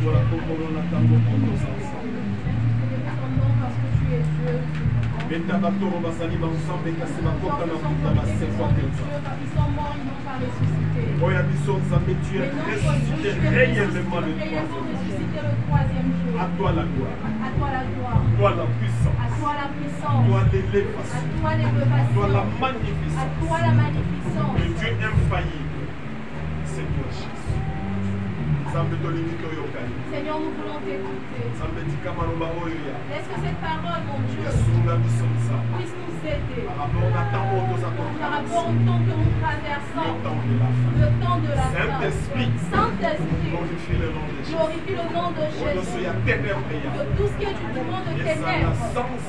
À toi la gloire. Toi la puissance. Toi l'élévation. Toi la magnificence. Le Dieu infaillible. C'est toi, Jésus. Seigneur, nous voulons t'écouter. Laisse que cette parole, mon Dieu, puisse nous aider par rapport au temps que nous traversons, le temps de la fin. Saint-Esprit, glorifie le nom de Jésus. Que tout ce qui est du monde de ténèbres,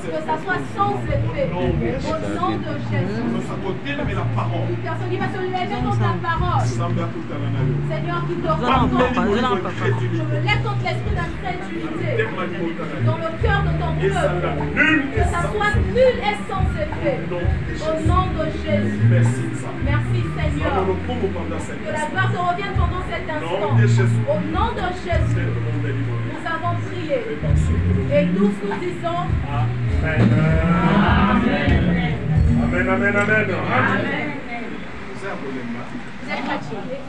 que ça soit sans effet. Au nom de Jésus. Une personne qui va se lever contre la parole. Seigneur, qui te rencontre. Je me lève contre l'esprit d'incrédulité dans le cœur de ton peuple. Que ça soit nul et sans effet. Au nom de Jésus. Merci Seigneur. Que la gloire te revienne pendant cet instant. Au nom de Jésus. Nous avons prié. Et tous nous disons Amen. Amen, amen, amen. Amen. Vous êtes fatigué?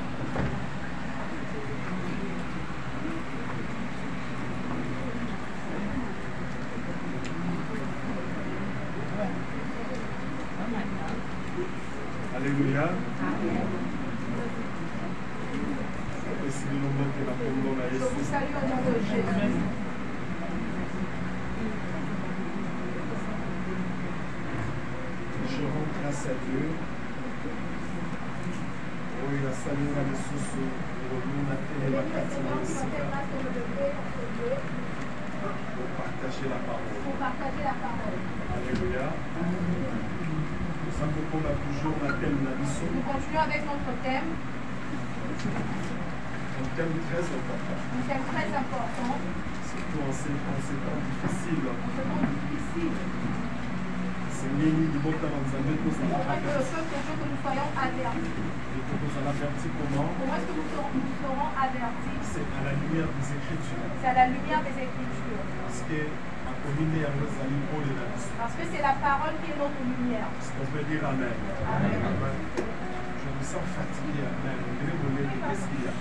Alléluia. Je vous salue au nom de Jésus. Je rends grâce à Dieu. Oui, la salut à l'Essus. Pour partager la parole. Alléluia. Nous continuons avec notre thème. Un thème très important. Un thème très important. Surtout en ces temps difficiles. C'est que le peuple de Dieu que nous soyons avertis. Comment est-ce que nous serons avertis? C'est à la lumière des Écritures. C'est à la lumière des Écritures. Parce que c'est la parole qui est notre lumière. Est-ce qu'on peut dire Amen? Amen. Je me sens fatigué. Amen. Qu'est-ce qu'il y a?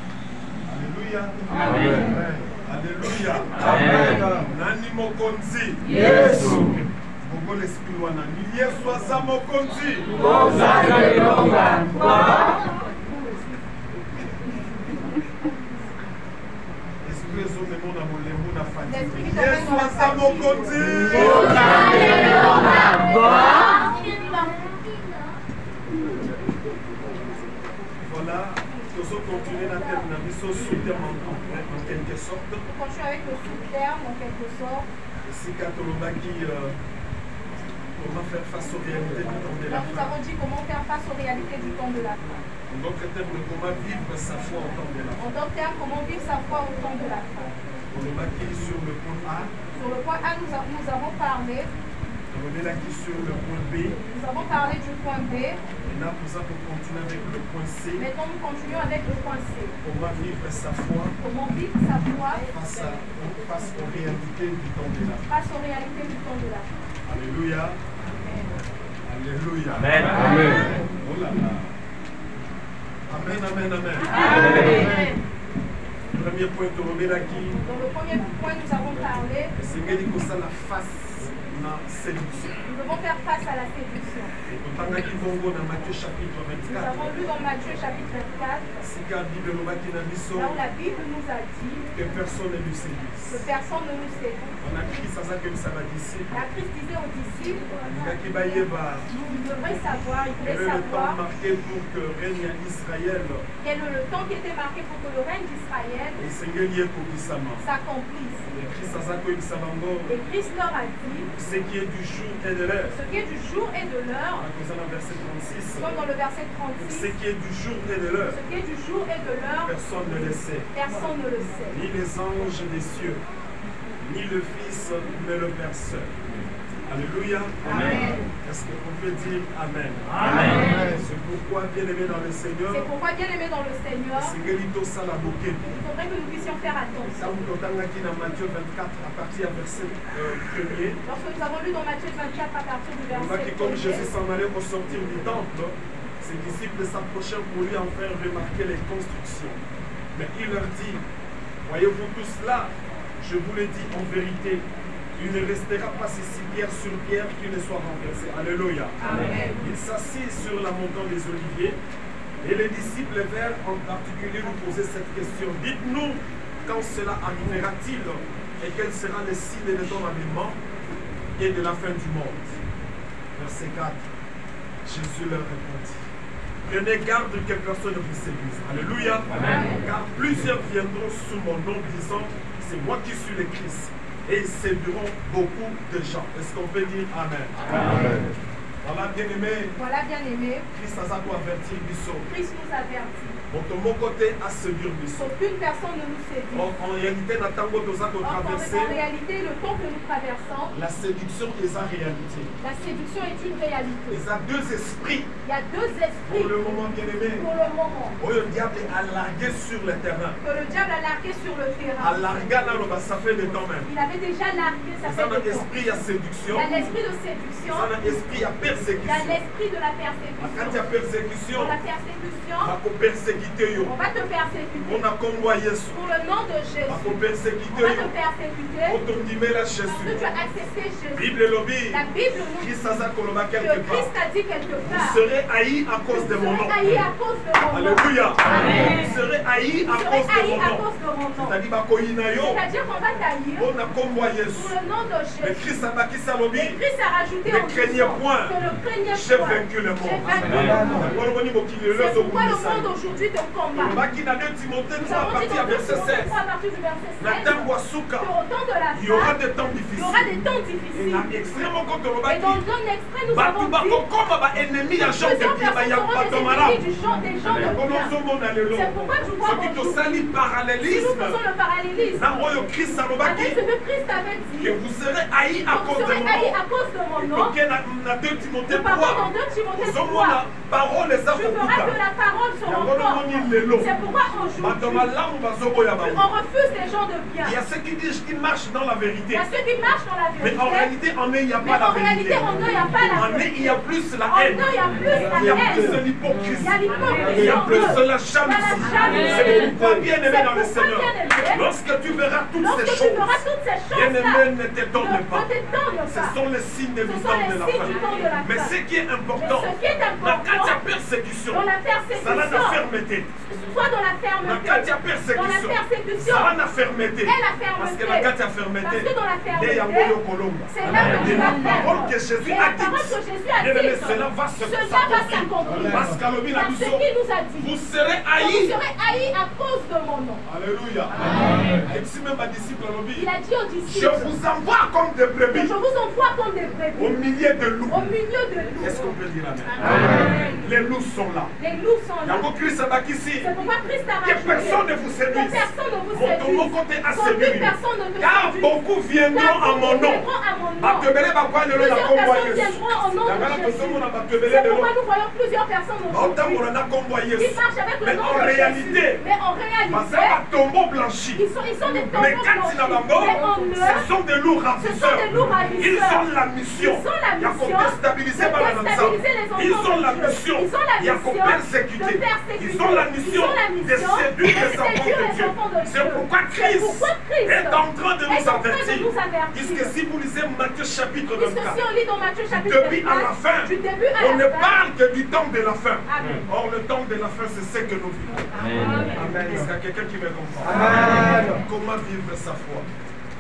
Alléluia. Amen. Alléluia. Amen. Nani mokonzi. Yesu. Bongo l'esprit wana. Yesu aza mokonzi. Ozaka ilonga. Yesu aza mokonzi. Voilà, nous allons continuer la thème de la sous-terme en quelque sorte. On continue avec le sous-terme en quelque sorte. Si comment faire face aux réalités du temps de la fin. Nous avons dit comment faire face aux réalités du temps de la fin. En d'autres termes, comment vivre sa foi au temps de la fin. En d'autres termes, comment vivre sa foi au temps de la fin. Sur le point A. Sur le point A, nous avons parlé. Sur le point B. Nous avons parlé du point B. Maintenant, nous allons continuer avec le point C. Maintenant, nous continuons avec le point C. Comment vivre sa foi. Comment vivre sa foi face aux réalités du temps de la fin. Face aux réalités du temps de la fin. Alléluia. Alléluia. Amen. Amen. Oh là là. Amen, amen, amen. Amen. Premier point de Robert qui. Dans le premier point, nous avons parlé. C'est que ça la face na séduction. Nous devons faire face à la séduction. Nous avons Matthieu chapitre 24. Nous avons lu dans Matthieu chapitre 24. Là où la Bible nous a dit que personne ne nous séduise. Que personne ne nous séduise. On a Christ à ça que ça va disciples. La Christ disait aux disciples. Vous devrez savoir, il voulait savoir. Quel est le temps marqué pour que règne Israël. Quel est le temps qui était marqué pour que le règne d'Israël s'accomplisse. Et Christ leur a dit ce qui est du jour et de l'heure. Ce qui est du jour et de l'heure. Comme dans le verset 36. Ce qui est du jour et de l'heure. Ce qui est du jour et de l'heure. Personne ne le sait. Personne ne le sait. Ni les anges des cieux, ni le Fils, mais le Père seul. Alléluia. Amen. Est-ce qu'on peut dire Amen? Amen. C'est pourquoi, bien-aimé dans le Seigneur, C'est pourquoi, bien aimé dans le Seigneur, il faudrait que nous puissions faire attention. Matthieu 24 à partir du verset 1er. Lorsque nous avons lu dans Matthieu 24 à partir du On voit verset que comme 1er, Jésus s'en allait au sortir du temple, ses disciples s'approchèrent pour lui en faire remarquer les constructions. Mais il leur dit, voyez-vous tout cela? Je vous le dis en vérité, il ne restera pas ici pierre sur pierre qui ne soit renversé. Alléluia. Amen. Il s'assit sur la montagne des Oliviers et les disciples vinrent en particulier lui poser cette question. Dites-nous quand cela arrivera-t-il et quel sera le signe de ton avènement et de la fin du monde. Verset 4. Jésus leur répondit. Prenez garde que personne ne vous séduise. Alléluia. Amen. Car plusieurs viendront sous mon nom disant, c'est moi qui suis le Christ. Et ils séduiront beaucoup de gens. Est-ce qu'on peut dire Amen? Amen. Voilà, bien-aimé. Voilà, bien aimé, Christ a averti Bissot. Christ nous avertit. De mon côté, à séduire Bissot. Aucune personne ne nous séduit. En réalité, En réalité, le temps que nous traversons, la séduction est en réalité. la séduction est une réalité. Il y a deux esprits. Il y a deux esprits Pour le moment, bien-aimé. pour le moment Le diable est largué sur le terrain. que le diable a largué sur le terrain. Ça fait des temps même. Il avait déjà largué, ça Ça fait a un des temps. esprit à séduction. Il y a l'esprit de séduction, Ça a un esprit à il y a persécution. l'esprit de la Quand il y a persécution. persécution, Pour la persécution, on va persécuter. on va te persécuter. On a combat Jésus. Pour le nom de Jésus, On va on persécuter. va te persécuter On te dit, mais la parce que Jésus. tu as accepté Jésus. Bible lobby. La Bible nous dit Christ a colomba que quelque part. Christ a dit quelque Vous part, serez haïs à cause de vous mon nom. serez haïs à cause de mon nom. Alléluia. Amen. Vous serez haïs à Vous serez cause de haïs mon à nom. cause de mon nom. C'est-à-dire, bakoyinayo. C'est-à-dire qu'on va t'haïr On a combat pour Jésus. le nom de Mais Jésus. Christ a bâti sa lobby. Et Christ a rajouté Ne en craignez disant point. que ne craignez J'ai point. vaincu le monde. J'ai vaincu le Amen. monde. C'est pourquoi le monde aujourd'hui te combat. On va qui dans 2 Timothée Nous 3 à avons dit partir dans du verset 16. 3 à partir du verset 16 La terre Wasuka. que au temps de la Il y aura fin, des temps il y difficiles. aura des temps Et difficiles. là, extrêmement contre le Et baki. dans un extrait, nous Batu avons dit bako koma ba ennemi ya Jean de plusieurs Pierre ba personnes ya seront bato des malamu. ennemis des gens de bien. C'est pourquoi tu vois Ce qui te aujourd'hui, sali si nous parallélisme. faisons le parallélisme Na oyo Christ avec alobaki ce que Christ avait que dit, vous serez haïs à vous cause de serez mon haïs nom. à cause de mon Et nom. donc na 2 Timothée Nous parlons dans 3. 2 Timothée Nous 3. avons parole eza Tu feras kokuta. de la parole sur mon Yango corps. moni lelo. C'est pourquoi Bato aujourd'hui, malamu bazoboya bango. on refuse les gens de bien. Il y a ceux qui disent qu'ils marchent dans la Il vérité. y a ceux qui marchent dans la Mais en vérité. réalité, en eux, il n'y a Mais pas la en réalité, vérité. en eux, il n'y a pas la En eux, vérité. il y a plus la En haine. eux, il y a plus Il y a la plus haine. l'hypocrisie. Il y a l'hypocrisie. Il y a en plus eux. la Il y a la jalousie. jalousie. C'est pourquoi, bien-aimé C'est dans le pourquoi, Seigneur, bien-aimé, lorsque tu verras toutes lorsque ces tu choses, verras toutes ces choses-là, bien-aimé, ne t'étonne ne pas. t'étonne Ce pas. sont les signes Ce du sont temps les de la signes du temps de la fin. Mais fin. ce qui est important, Mais ce qui est la important, carte persécution, dans la ça va la persécution, fermeté. soit dans la La fermeté, carte dans la persécution, persécution, ça va la fermeté. et la Parce que fermeté. la carte a fermeté. Parce que dans la fermeté, Il y a Moyo Colomba. c'est là que tu Et la vas faire. parole que Jésus Et a la parole que dite, Jésus a bien-aimé, dite, cela va cela va s'accomplir. Parce qu'Alobi l'a Parce dit, qu'il nous a dit, vous serez vous haïs. serez haïs à cause de mon nom. Alléluia. Et si même ma disciple Alobi, Il a dit aux je disciples, vous envoie comme des que brebis je vous envoie comme des au brebis milieu de loups. au milieu de loups. Est-ce qu'on peut dire Amen? Amen. Les loups sont là. Les loups sont là. Yango Christ a bâti ici. C'est pourquoi Christ a Que rajouté personne ne vous que séduise. personne ne vous Mon séduise. côté a Qu'aucune séduit. personne ne te Car séduise. beaucoup viendront Car en mon nom. viendront à mon nom. Batebele bakwa lelo na Plusieurs kombo personnes Yesu. viendront au nom de Yangala Jésus. tozomona batebele C'est lelo. pourquoi nous voyons plusieurs personnes aujourd'hui Baotambola na kombo qui Yesu. marchent avec le Mais nom en de réalité, Jésus. Mais en réalité, baza batombo blanchi. ils sont des tombeaux Mais quand il a bango, blanchis. Mais en eux, ce sont des loups ce sont ravisseurs. des loups Ils ravisseurs. ont la mission. Ils ont la Il y a mission qu'on déstabiliser de par la déstabiliser les enfants Ils ont la de Dieu. mission. Ils ont la Il y a qu'on mission persécuter. de persécuter. Ils ont la mission Ils ont la de mission séduire de les enfants séduire de les Dieu. enfants de C'est Dieu. pourquoi C'est Christ pourquoi Christ est en train de est nous en train de avertir. nous avertir. Puisque si vous lisez Matthieu chapitre Puisque 24, si on lit dans Matthieu chapitre depuis à la 24, fin, du début à on la ne fin, parle que du temps de la fin. Amen. Or, le temps de la fin, c'est ce que nous vivons. Amen. Est-ce qu'il y a quelqu'un qui me comprend? Amen. Comment vivre sa foi?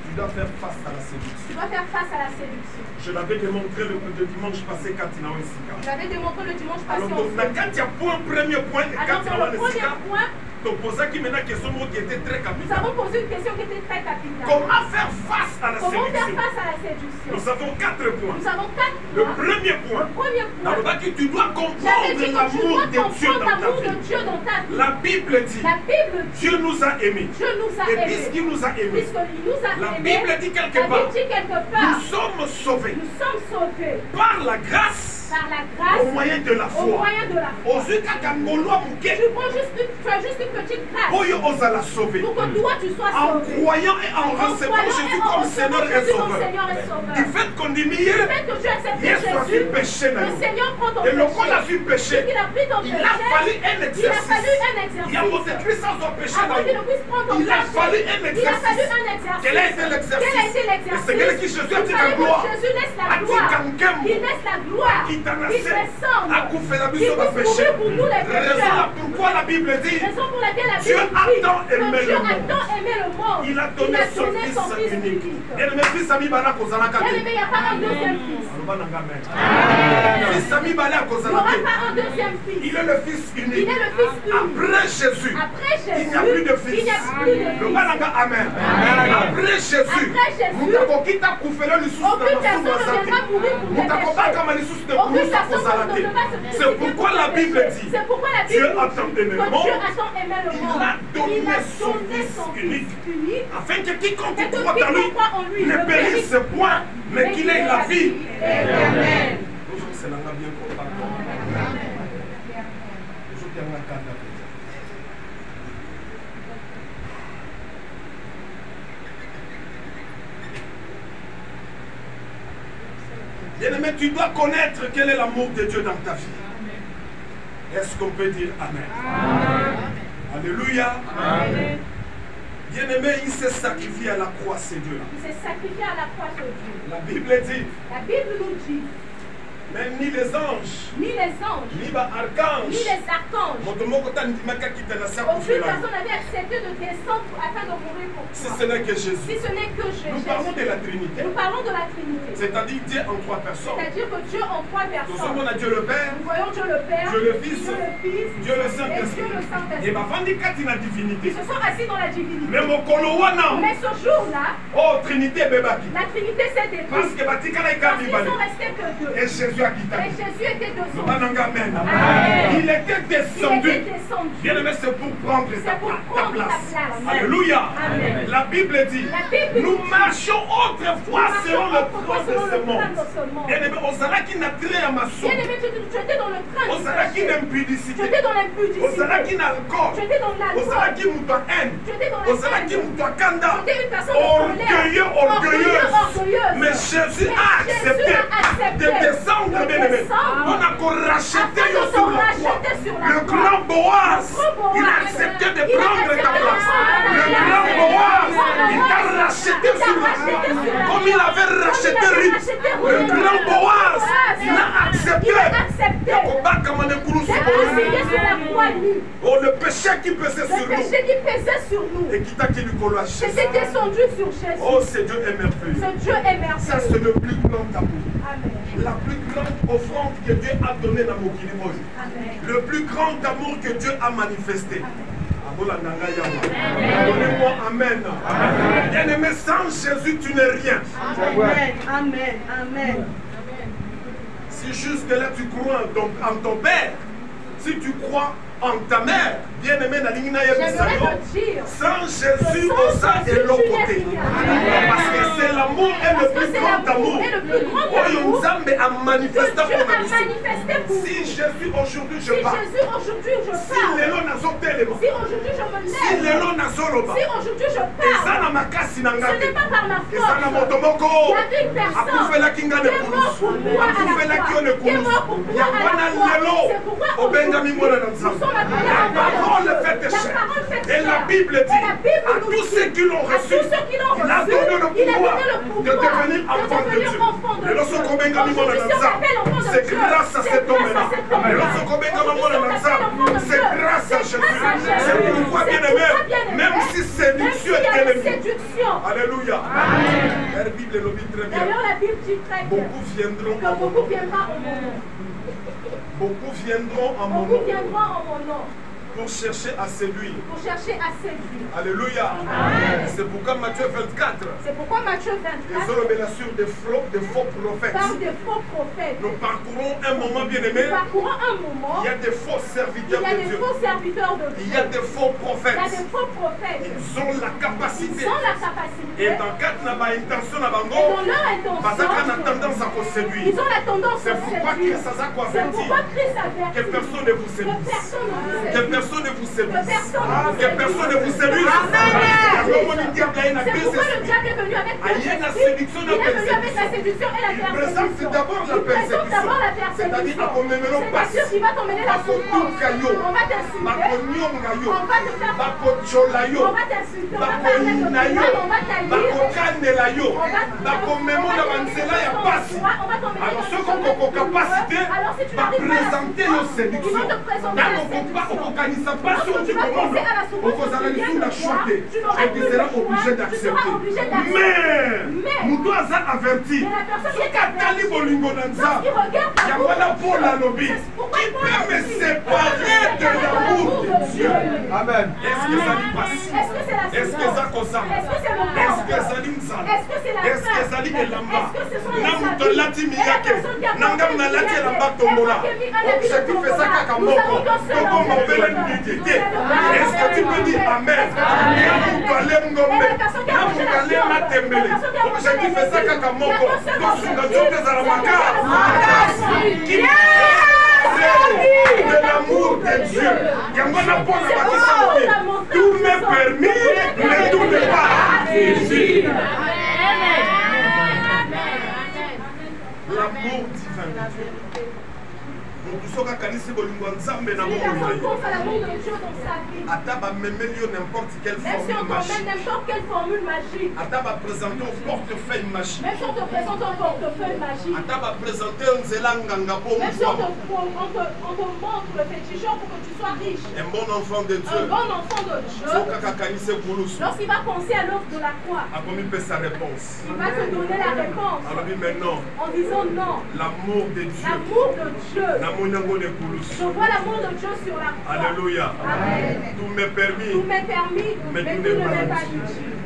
Tu dois faire face à la séduction. tu dois faire face à la séduction. Je l'avais démontré le dimanche passé quand il a Je l'avais démontré le dimanche passé alors, en donc, fait. quand il y a un premier point, et quand Alors il y dans a le un premier point, Nous avons posé une question qui était très capitale. Comment faire face à la Comment faire séduction? face à la séduction? Nous avons 4 points. Nous avons 4 Le points. premier point, Le premier point. tu dois J'avais comprendre dit que tu l'amour dois de Dieu comprendre dans ta l'amour de vie. Dieu dans ta vie. La Bible dit, La Bible dit, Dieu nous a aimés. Dieu nous a Et aimés. puisqu'il nous a aimés, Puisqu'il nous a la aimés, Bible dit quelque la part, Bible dit quelque nous part, sommes sauvés nous sommes sauvés par la grâce par la grâce, au moyen de la au foi. moyen de la foi. Tu Tu as juste une petite grâce pour pour que toi tu sois en sauvé. croyant et en recevant croyant Jésus et en comme recevant Seigneur et Jésus comme Sauveur. Seigneur et Sauveur. Du fait qu'on dit, Le fait que tu acceptes Jésus, péché, le Seigneur prend ton et le péché. qu'on a vu péché, Il a pris ton il péché. a fallu un Il a exercice. fallu un Il y a exercice. votre Christ sans son péché Avant dans qu'il ne nous. puisse prendre ton Il a péché, fallu un il a fallu exercice. un exercice. Quel a été l'exercice? Quel a été l'exercice? C'est que Jésus a dit Il la fallait gloire. que Jésus laisse la A dit gloire. qu'en Il laisse la gloire. Qui t'en a Il fait. descende. A couvert la Il mission de puisse péché. mourir pour nous les pécheurs. Raison pourquoi la Bible dit, Raison pour laquelle la Dieu Bible a dit tant aimé que Dieu le a monde. tant aimé le monde. il a donné son fils unique. Et le fils Ami Bala Kozanaka. Bien aimé, il n'y a pas un deuxième fils. Fils Ami Bala Il n'y aura Kozanaka. pas un deuxième fils. Il est le fils Il unique. est le fils unique. Après Jésus, Après Jésus, il n'y a plus de fils. il n'y a plus de Le fils. Balanga Amen. Après Jésus, Après Jésus, Mutakokita Kufela Lisusu aucune personne ne viendra mourir pour tes Mutakobaka péchés. Malisusu de Aucune Kourousa personne Kozalate. ne va se C'est pourquoi la Bible dit, C'est pourquoi la Dieu Bible a dit tant aimé le que monde, Dieu a tant aimé le monde. il a donné son donné fils son unique. fils unique. afin que quiconque Et que croit en lui quiconque croit en lui ne ne périsse périsse point, mais qu'il ait la vie. Amen. Aujourd'hui, c'est l'anga bien content. Aujourd'hui, il y a un cadre. Bien-aimé, tu dois connaître quel est l'amour de Dieu dans ta vie. Est-ce qu'on peut dire Amen? Alléluia. Amen. Bien-aimé, il s'est sacrifié à la croix, c'est Dieu là. Il s'est sacrifié à la croix sur Dieu. La Bible dit, La Bible nous dit, même ni les anges, ni les anges, ni les archanges, ni les archanges, aucune personne n'avait accepté de descendre afin de mourir pour si toi. ce n'est que Jésus. Si ce n'est que Jésus. Nous parlons de la Trinité. Nous parlons de la Trinité. C'est-à-dire Dieu en 3 personnes. C'est-à-dire que Dieu en 3 Nous personnes. sommes à Dieu le Père, Nous voyons Dieu le Père, Dieu le Fils, Dieu le Fils, Dieu le et Dieu Saint-Esprit. le Saint-Esprit. Et ma vandikati na divinité. Ils se sont assis dans la divinité. Mais mon kolowana, Mais ce jour-là, oh Trinité bebaki. la Trinité s'est détruite. Parce que batikala Parce qu'ils ikabibale. sont restés que deux. Et Jésus a quitté. Et Jésus était Le dessous. bananga amen. Amen. Il était Il descendu. était descendu. Bien aimé, c'est pour prendre ta C'est pour prendre ta place. place. Alléluia. Amen. La Bible dit, La Bible nous dit, marchions autrefois selon le train de ce monde. Bien aimé, Bien ozalaki na trait ya maso. aimé, tu étais dans le train. Ozalaki na Tu impudicité. étais dans l'impudicité. Ozalaki na alcool. Tu étais dans l'alcool. Ozalaki mutu ya haine. Tu étais dans la Ozalaki haine. mutu ya kanda. Tu étais une personne de colère. Orgueilleuse. Mais Jésus a accepté de descendre, bien aimé. On a qu'on racheter sur la croix. Le grand Boaz, il a accepté de prendre ta place. Le grand Boaz, il t'a racheté sur la croix. Comme il avait racheté Ruth. Le grand Boaz, il a accepté. Oh, le péché qui pesait sur Le péché nous. qui pesait sur nous. Et qui t'a dit du à Jésus. C'était descendu sur Jésus. Oh, ce Dieu est merveilleux. Ce Dieu est Ça, merveilleux. c'est le plus grand amour. Amen. La plus grande offrande que Dieu a donnée dans mon Kilimoy. Amen. Le plus grand amour que Dieu a manifesté. Donnez-moi Amen. Bien aimé, sans Jésus, tu n'es rien. Amen. Amen. Amen. Si juste là tu crois en ton père, si tu crois en ta mère, bien aimé, J'aimerais te dire, sans Jésus, au sein et l'autre côté. Parce que c'est l'amour et le plus grand amour. Oh, Yonzambe a manifesté que Dieu a pour nous. manifesté pour nous. Si Jésus aujourd'hui je Si parle, Jésus aujourd'hui je si parle, lelo nazotelema, si aujourd'hui je me si lève, lelo nazoloba, si aujourd'hui je eza parle, na makasi na ce nga n'est te, pas par ma eza na force. moto moko Il y a une personne akufelaki nga qui est mort pour nekulusu, moi à la akufelaki yo croix, qui est mort pour nekulusu, moi à yango la na croix. lelo C'est pourquoi obengami mwana na nous nzambe. sommes appelés La à parole fait La chair. parole fait Et la chair. Bible Et dit la Bible à nous tous dit, ceux qui l'ont à reçu, tous ceux qui l'ont il a reçu, donné le il a pouvoir donné le de pouvoir devenir enfant de devenir Dieu. enfant de Et lorsque Dieu. Kobenga Mimona Aujourd'hui, si on Nanza, s'appelle enfant de c'est Dieu, grâce à c'est cet grâce homme-là. à cet Et homme-là. lorsque Kobenga Mimona Aujourd'hui, si on Nanza, s'appelle enfant de c'est Dieu, grâce à c'est Jésus. grâce à Jésus. C'est pourquoi, C'est bien aimé, pourquoi, bien-aimé, même si séduction s'il y est a une ennemie. séduction. Alléluia. La Bible le dit très bien. D'ailleurs, la Bible dit très bien Beaucoup viendront que en mon beaucoup nom. viendront en mon nom. Beaucoup viendront en mon Beaucoup nom. viendront en mon nom. Pour chercher à séduire. Pour chercher à séduire. Alléluia. C'est pourquoi Matthieu 24. C'est pourquoi Matthieu 24. Sur des faux prophètes. Par des faux prophètes. Nous parcourons un moment bien aimé. Nous parcourons un moment. Il y a des faux serviteurs de Dieu. Il y a des faux serviteurs de Dieu. Il y a des faux prophètes. Il y a des faux prophètes. Ils ont la capacité. Ils ont la capacité. Et dans quatre intention na bango. Et dans leur intention. Ils ont tendance à vous séduire. Ils ont la tendance à séduire. C'est pourquoi Christ a averti. Que personne ne vous séduise. Que personne ne vous séduise. Que personne ne vous séduise. C'est pourquoi le diable est venu avec la séduction. Il est venu avec la séduction et la persécution. Il présente d'abord la persécution. C'est-à-dire c'est-à-dire qu'il va t'emmener la souffrance. On va t'insulter. On va te faire. On va t'insulter. On va parler de toi. On va t'haïr. Alors ceux qui ont la capacité va présenter nos séductions. Et tu seras obligé d'accepter. Mais nous devons avertir. Ce qu'Atali Bolingonanza, il y a voilà pour la lobby qui peut me séparer de l'amour de Dieu. Amen. Est-ce que ça lui passe? Est-ce que ça concerne? Est-ce que ça lui mzala? Est-ce que ça lui elamba? Namutolati miyake. Nangam nalati elamba tombola. Objectif est ça kaka moko. Toko mopele nidité. Est-ce que tu peux dire Amen? Namutole ngombe. Namutole matembele. Objectif est ça kaka moko. Tosunga jote za la makara. De l'amour de Dieu. Tout m'est permis, mais tout n'est pas ici. L'amour divin de Dieu. Même si on t'emmène n'importe quelle formule magique. Même si on te présente un portefeuille magique. Même si on te montre le féticheur pour que tu sois riche. Un bon enfant de Dieu. Un bon enfant de Dieu. Lorsqu'il va penser à l'œuvre de la croix, il va sa réponse. Il va te donner la réponse. En disant non. L'amour de Dieu. L'amour de Dieu. Je vois l'amour de Dieu sur la croix. Alléluia. Amen. Tout m'est permis. Tout m'est permis, mais tout ne m'est pas utile.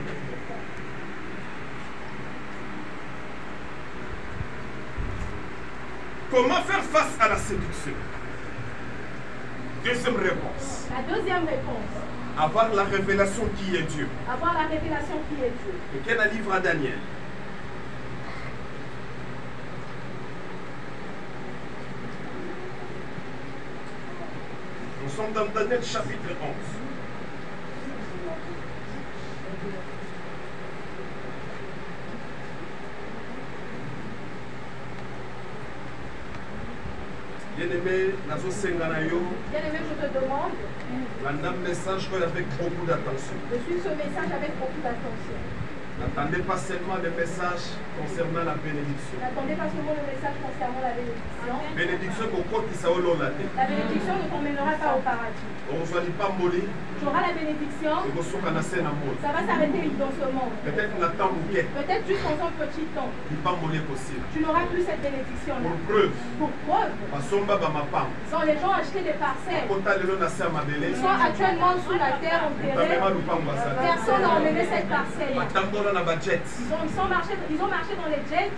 Comment faire face à la séduction? Deuxième réponse. La deuxième réponse. Avoir la révélation qui est Dieu. Avoir la révélation qui est Dieu. Et quel livre à Daniel? Nous sommes dans Daniel chapitre 11. Bien-aimé, je te demande. Un message avec beaucoup d'attention. Je suis ce message avec beaucoup d'attention. N'attendez pas seulement des messages concernant la bénédiction. N'attendez pas seulement le message concernant la bénédiction. Bénédiction la bénédiction ne t'emmènera pas au paradis. Tu auras la bénédiction. Ça va s'arrêter dans ce monde. Peut-être juste dans un petit temps. Tu n'auras plus cette bénédiction. Pour preuve. Quand les gens achetaient des parcelles. Ils sont actuellement sous la terre enterrés. Personne n'a emmené cette parcelle. Ils ont marché dans les jets.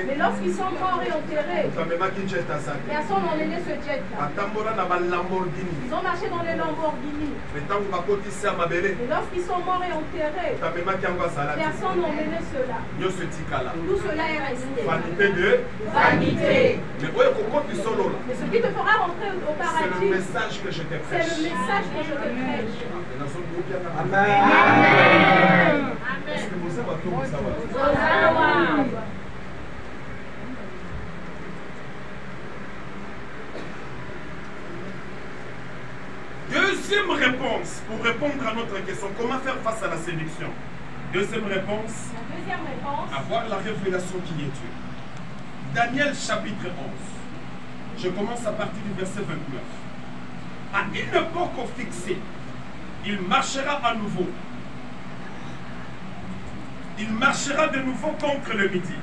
Mais lorsqu'ils sont morts et enterrés, personne n'a emmené ce jet-là. Ils ont marché dans les Lamborghini. Mais lorsqu'ils sont morts et enterrés, personne n'a emmené cela. Tout cela est resté. Vanité. Mais ce qui te fera rentrer au paradis, c'est le message que je te prêche. C'est le message que je te prêche. Amen. Est-ce que vous avez tout savoir? Deuxième réponse, pour répondre à notre question, comment faire face à la séduction? Deuxième réponse, avoir la révélation qui est Dieu. Daniel chapitre 11. Je commence à partir du verset 29. À une époque fixée, il marchera à nouveau. Il marchera de nouveau contre le midi.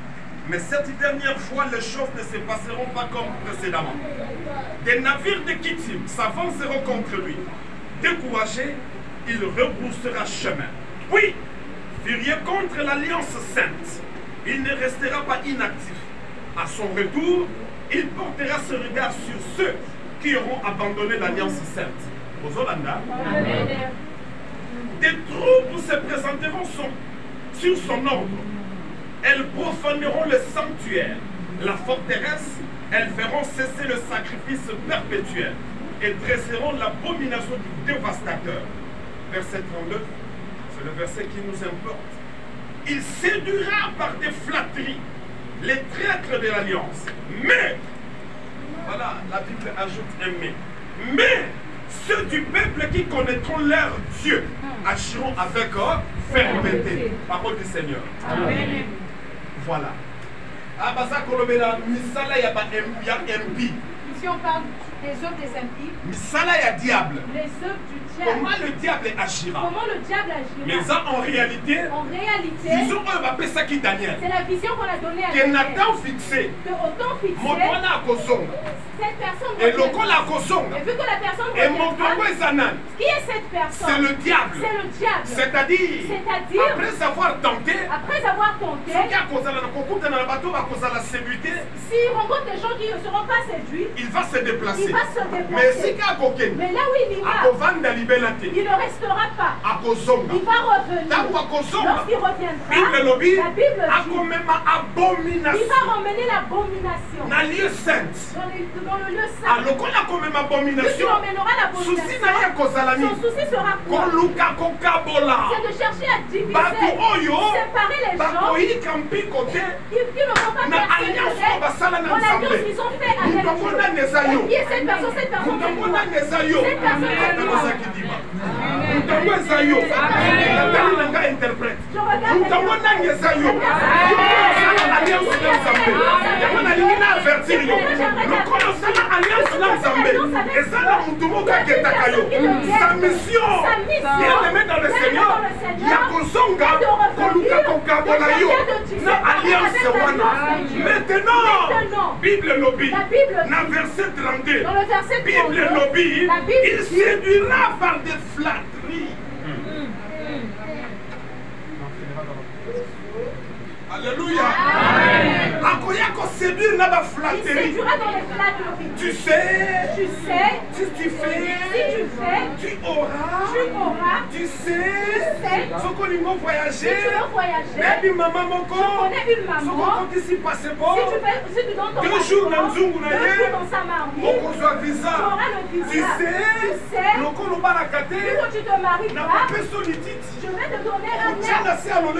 Mais cette dernière fois, les choses ne se passeront pas comme précédemment. Des navires de Kittim s'avanceront contre lui. Découragé, il rebroussera chemin. Oui, furieux contre l'alliance sainte, il ne restera pas inactif. À son retour, il portera ce regard sur ceux qui auront abandonné l'alliance sainte. Aux Hollandais, des troupes se présenteront sur son ordre. Elles profaneront le sanctuaire, la forteresse, elles feront cesser le sacrifice perpétuel et dresseront l'abomination du dévastateur. Verset 32, c'est le verset qui nous importe. Il séduira par des flatteries les traîtres de l'alliance. Mais, voilà, la Bible ajoute un mais ceux du peuple qui connaîtront leur Dieu agiront avec fermeté. Parole du Seigneur. Amen. Voilà. Si on parle des œuvres des impies, les œuvres du diable. Comment le diable agira? Comment le diable agira? Mais ça, en réalité, vision Daniel. C'est la vision qu'on a donnée à Daniel. Fixé. Que autant fixé. Cette personne. Et le col a et vu que la personne. Et mon qui est cette personne? C'est le diable. C'est le diable. C'est-à-dire. Après avoir tenté. S'il rencontre des gens qui ne seront pas séduits, il va se déplacer. Il va se déplacer. Mais là où il ira, il ne restera pas. Il va revenir. Lorsqu'il reviendra, la Bible dit, il va ramener l'abomination dans le lieu saint. Dans le lieu saint. Alors qu'on a quand même abomination. Son souci sera quoi? C'est de chercher à diviser, séparer les gens qui ne vont pas faire l'alliance qu'ils ont fait avec Dieu. Et qui est cette personne? Cette personne sa mission, bien aimé dans le Seigneur, il y a maintenant, Bible lobby, dans verset 32, Bible lobby, il séduira par des flatteries. Alléluia. Akoyako séduire n'a pas flatterie. Tu sais. Si tu fais. Tu auras. Tu sais. Ce qu'on y voyager. Même maman moko. Ce qu'on ici passer bon. 2 jours dans Zungu na ye. Moko soit visa. Tu sais. Loko lo barakate. Quand tu te maries, je vais te donner un air.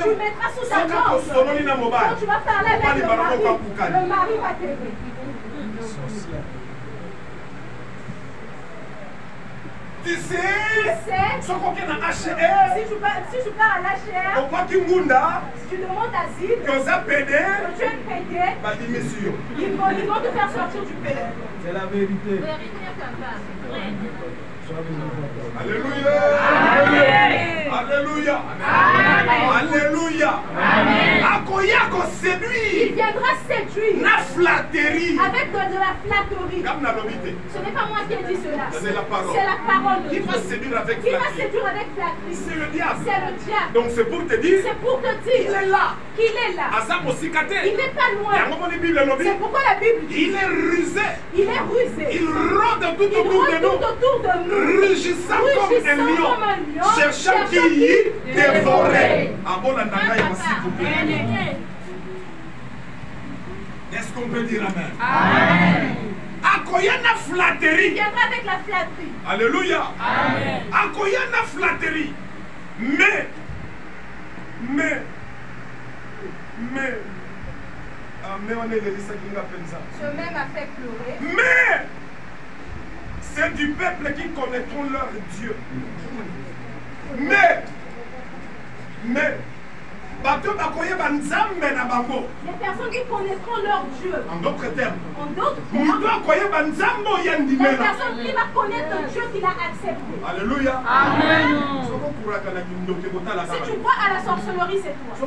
Tu mettras sous ta gorge. Quand tu vas parler avec le mari va t'aider. Tu sais, ce qu'on a HR, si tu pars à l'HR, tu demandes asile, que tu es pédé, ils vont te faire sortir du pays. C'est la vérité. Alléluia. Alléluia. Alléluia. Akoyako séduit. Il viendra séduire. La flatterie. Avec de la flatterie. Ce n'est pas moi qui ai dit cela. C'est la parole. C'est la parole de Dieu. Qui va séduire avec flatterie? C'est le diable. C'est le diable. Donc c'est pour te dire. C'est pour te dire. Il est là. Qu'il est là. Il n'est pas loin. C'est pourquoi la Bible dit. Il est rusé. Il est rusé. Il rôde tout autour de nous. Rugissant comme un lion, cherchant qui y dévorer. Est-ce qu'on peut dire amen? Amen. Akoyana flatterie. Il viendra avec la flatterie. Alléluia. Amen. Akoyana flatterie. Mais ce même a fait pleurer. Mais c'est du peuple qui connaîtront leur Dieu. Mais Les personnes qui connaîtront leur Dieu. En d'autres termes. En d'autres termes. Les personnes qui va connaître le Dieu qu'il a accepté. Alléluia. Amen. Si tu crois à la sorcellerie, c'est toi. Si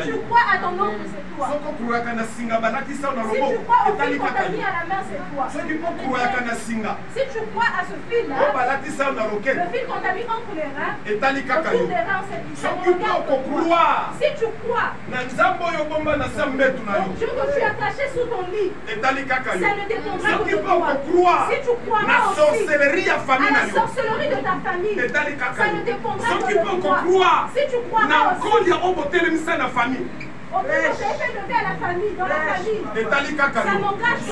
tu crois à ton oncle, c'est toi. Si tu crois au fil qu'on t'a mis à la main, c'est toi. Si tu crois à ce fil-là, le fil qu'on t'a mis entre les reins, autour des reins, c'est toi. Si tu crois au Dieu que tu as caché sous ton lit, ça ne dépendra que de toi. Si tu crois à la sorcellerie de ta famille, ça ne dépendra que de toi. Si tu crois à famille. Au fait lever à la famille, dans la famille, ça n'engage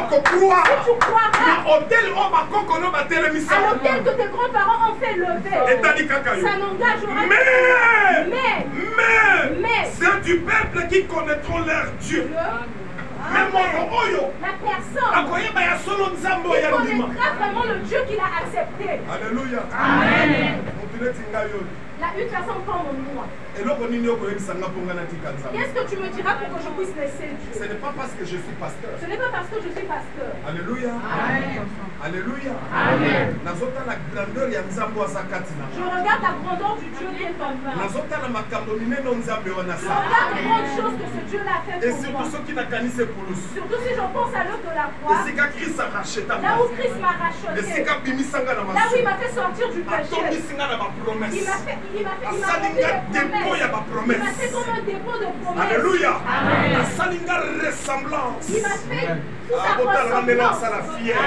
que toi. Si tu crois à l'hôtel que tes grands-parents ont fait lever, ça n'engagera que toi. Mais c'est du peuple qui connaîtront leur Dieu. La personne qui connaîtra vraiment le Dieu qu'il a accepté. Alléluia. Amen. Là, une personne comme moi. Qu'est-ce que tu me diras pour que je puisse laisser Dieu? Ce n'est pas parce que je suis pasteur. Ce n'est pas parce que je suis pasteur. Alléluia. Amen. Alléluia. Amen. Je regarde la grandeur du Dieu qui est en moi. Je regarde les grandes choses que ce Dieu-là fait pour moi. Et surtout ceux qui n'a qu'à nice pour nous. Surtout si je pense à l'œuvre de la croix. Là où Christ m'a racheté. Là où il m'a fait sortir du péché. Il m'a fait dépôt, il y a ma promesse. Il m'a fait comme un dépôt de promesse. Alléluia. Amen. La salinga ressemblance. Il m'a fait sa ressemblance. À la fière.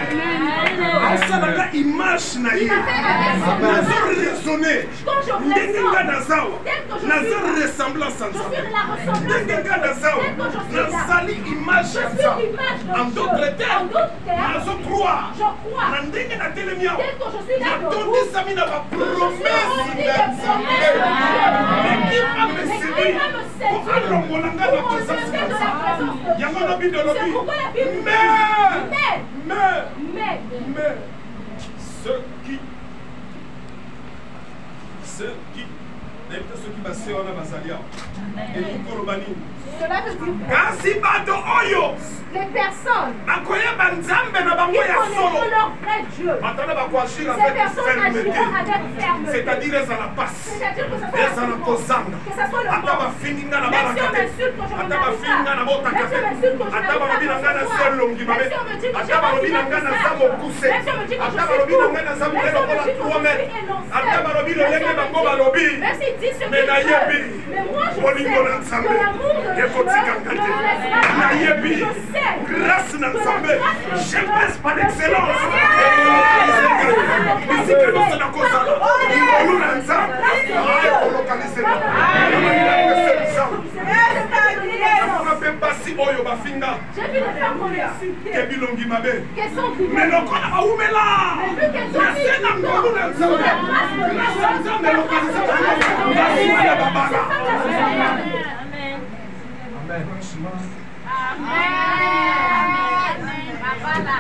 En salinga image naïe. Il m'a fait raisonner. Quand je ressemblance en je suis la ressemblance. En d'autres termes, je crois. Dès que je suis là debout, je suis rempli de promesses. Mais qui va me séduire pour enlever de la présence de Dieu? C'est pourquoi la Bible dit mais ceux qui cela veut dire les personnes qui connaissent leur vrai Dieu, ces personnes agiront avec fermeté. c'est-à-dire elles ont la passe, C'est-à-dire que elles ont la posanga, que ça soit le même bon. Même si on m'insulte quand je me marie pas, même si on m'insulte quand je me marie pas, même si on me dit que j'ai pas fini de faire, même si on me dit que je suis tout, même si on me dit que je suis énoncé, même s'ils disent ce qu'ils veulent, mais moi je sais que l'amour de Dieu ne me laissera pas. Je sais grâce dans Nzambe, je passe par l'excellence. Ici que nous sommes cause nous dans Nzambe, localiser là. On a fait passer oyo bafinga. J'ai vu les femmes qu'on les insulter. Kebilongi mabe. Qu'elles sont vives. Mais le corps a ouvert là. Mais vu qu'elles sont vives.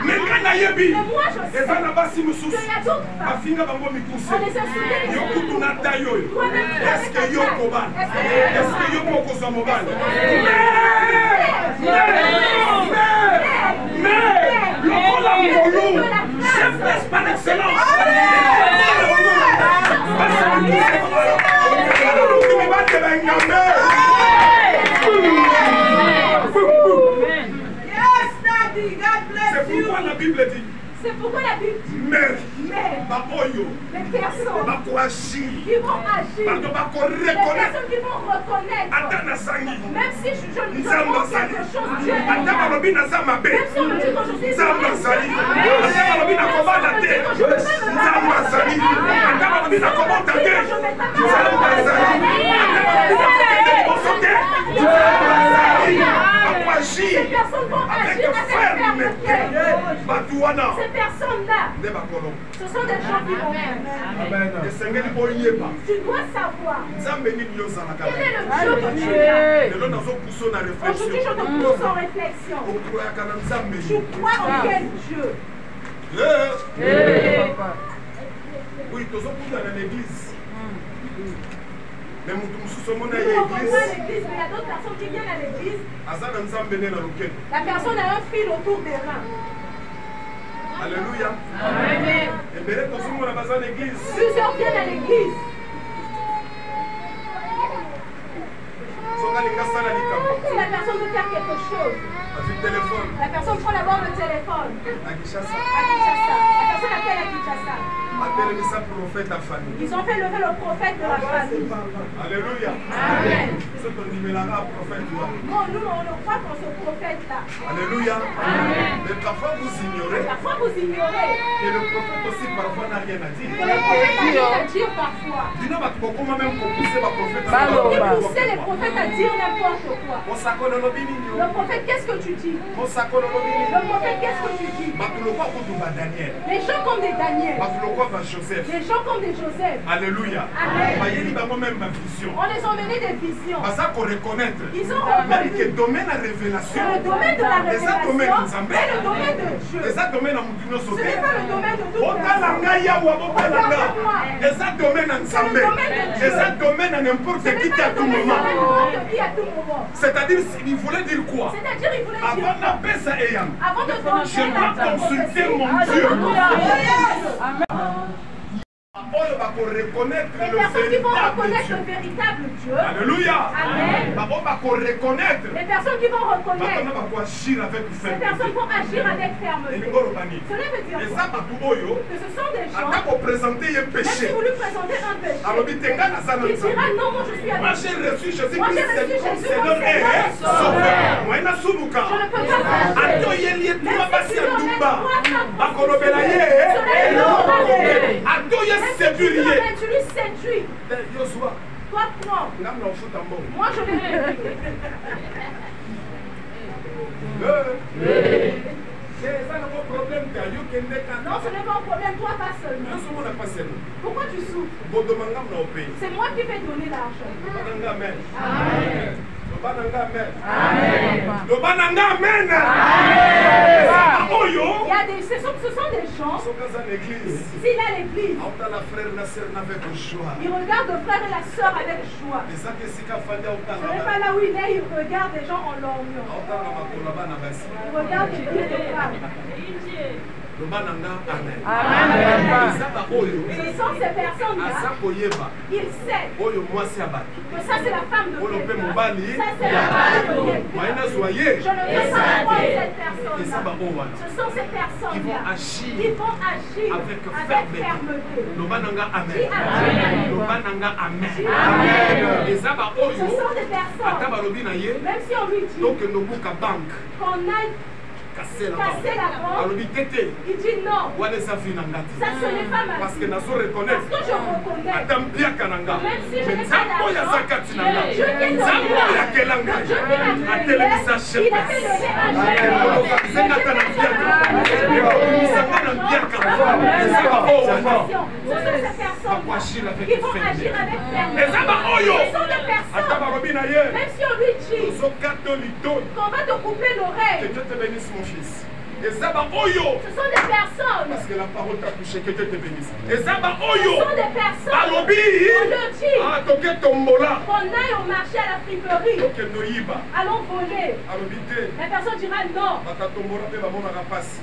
Mais quand il y a moi je sais qu'il y a d'autres femmes. On les a soulevées. Est-ce que yo koban? Est-ce que yo poko za mobile? Mais le kola molo, je passe par l'excellence. C'est pourquoi la Bible dit. C'est pourquoi la Bible dit. Mais les personnes qui vont agir, les personnes qui vont reconnaître, même si je ne fais pas quelque chose, Dieu est là. Même si on me dit que je suis ces personnes vont agir avec fermeté. Ces personnes-là, ce sont des gens qui vont aimer. Tu dois savoir quel est le Dieu que tu as. Aujourd'hui, je te pousse en réflexion. Tu crois en quel Dieu? Oui, tous dans l'église. Mais nous revenons à l'église, mais il y a d'autres personnes qui viennent à l'église. La personne a un fil autour des reins. Alléluia. Amen. Plusieurs viennent à l'église. Si la personne veut faire quelque chose, la personne prend d'abord le téléphone. À Kinshasa. La personne appelle à Kinshasa. Ils ont fait lever le prophète de la famille. Alléluia. Amen. Non, nous, on ne croit qu'en ce prophète-là. Alléluia. Amen. Mais parfois vous ignorez. Parfois vous ignorez. Et le prophète aussi parfois n'a rien à dire. Et le prophète n'a rien à dire parfois. Vous poussez les prophètes à dire n'importe quoi. Le prophète, qu'est-ce que tu dis? Le prophète, qu'est-ce que tu dis? Les gens comme des Daniel. Les gens comme des Joseph. Alléluia. Amen. On les a emmenés des visions. Ils ont reconnu le domaine de la révélation. Le domaine de la révélation est le domaine de Dieu. Ce n'est pas le domaine de tout le monde. C'est un domaine à n'importe qui à tout moment. C'est-à-dire, il voulait dire quoi? C'est-à-dire, il voulait dire avant de je dois consulter mon Dieu. Les personnes qui vont reconnaître le véritable Dieu. Alléluia. Amen. Les personnes qui vont reconnaître. Les personnes vont agir avec fermeté. Cela veut dire que ce sont des gens. Même si vous lui présentez un péché, il dira non, moi je suis avec. Moi j'ai reçu Jésus Moi j'ai reçu Jésus comme Seigneur et Sauveur. Je ne peux pas faire. Tu lui séduis. Toi, prends. Moi, je l'ai. Non, ce n'est pas un problème, toi pas seulement. Pourquoi tu souffres? C'est moi qui vais donner l'argent. Amen. Ce sont des gens. S'il a l'église, il regarde le frère et la soeur avec joie. Ce n'est pas là où il est, il regarde les gens en lorgnant. Il regarde les filles de femmes. Ce sont ces personnes-là. Ils savent que ça c'est la femme de quelqu'un. Ça c'est la femme de quelqu'un. Je ne veux pas avoir cette personne-là. Ce sont ces personnes qui vont agir avec fermeté. Ce sont des personnes. Même si on lui dit qu'on aille casser la banque, il dit non. Ça ce n'est pas ma parce vie. que je reconnais. Parce que je reconnais. Même si je n'ai pas d'argent, Dieu qui est donné. Il a fait ce sont ces personnes qui vont agir avec fermeté. Ce sont des personnes. Même si on lui dit qu'on va te couper l'oreille. Que Dieu te bénisse, mon fils. Ce sont des personnes. Parce que la parole t'a touché, que Dieu te bénisse. Ce sont des personnes. On le dit. Qu'on aille au marché à la friperie. Allons voler. La personne dira non.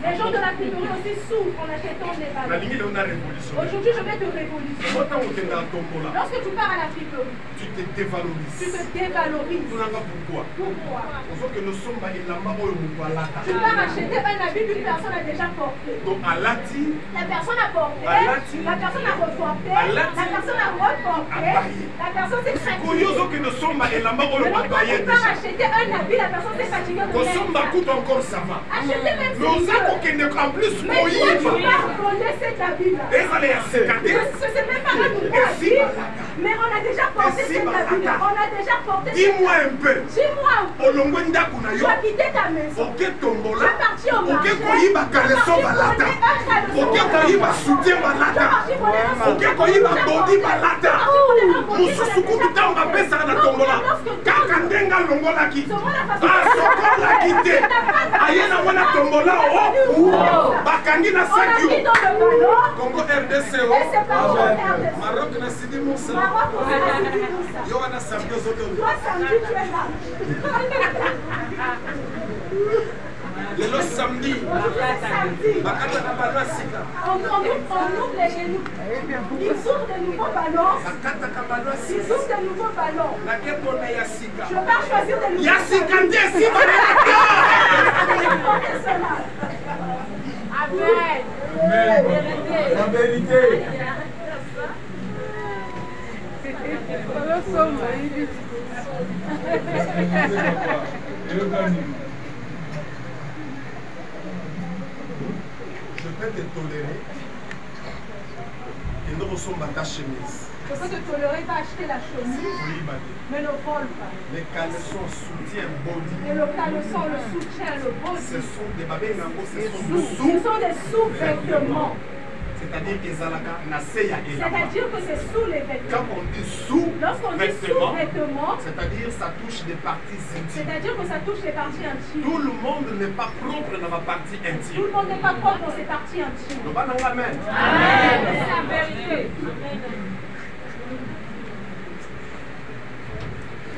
Les gens de la friperie aussi souffrent en achetant des ballons. Aujourd'hui, je vais te révolutionner. Lorsque tu pars à la friperie, tu te dévalorises. Tu te dévalorises. Pourquoi? Tu pars acheter un habit qu'une personne a déjà porté. La personne a porté. La personne a reporté. La personne a reporté. La personne s'est fatiguée. Tu pars acheter un habit, la personne s'est fatiguée de mettre. Acheter même si mais toi tu pars voler cet habit-là. Ce n'est même pas un nouveau habit, mais on a déjà porté cet habit-là. On a déjà porté. Dis-moi un peu. Dis-moi un peu. Tu as quitté ta maison. Tu es parti au marché. ndenge alongolaki Selon la façon basokolaki te aye na mwana tombola bakangi na on a mis saki dans le ballon. Congo RDC Et c'est pas au RDC. Maroc na Sidi Moussa Maroc, on a Sidi Moussa. yo wana samedi ozotondi Toi, samedi, tu es là. lelo samedi Aujourd'hui, c'est samedi. bakataka balo ya sika On ouvre les genoux. Ils ouvrent de nouveaux ballons. bakataka balo ya Ils sika ouvrent de nouveaux ballons. nake mpona ya sika Je pars choisir de nouveaux ya sika te esimba na Amen. La vérité. je peux te tolérer et nous ressemble ta chemise Je peux te tolérer d'acheter la chemise, mais ne vole pas. les caleçons soutien body Et le caleçon, le soutien, le ce body, sont des babengango ce sont ce des sous sont des sous-vêtements. c'est-à-dire ezalaka na se ya elamba C'est-à-dire que c'est sous les quand vêtements. on dit sous Lorsqu'on dit vêtements sous-vêtements, c'est-à-dire ça touche des parties intimes c'est-à-dire que ça touche les parties intimes. tout le monde n'est pas propre dans la partie Tout intime le monde n'est pas propre dans ses parties intimes. loba nango amen Amen. C'est la vérité.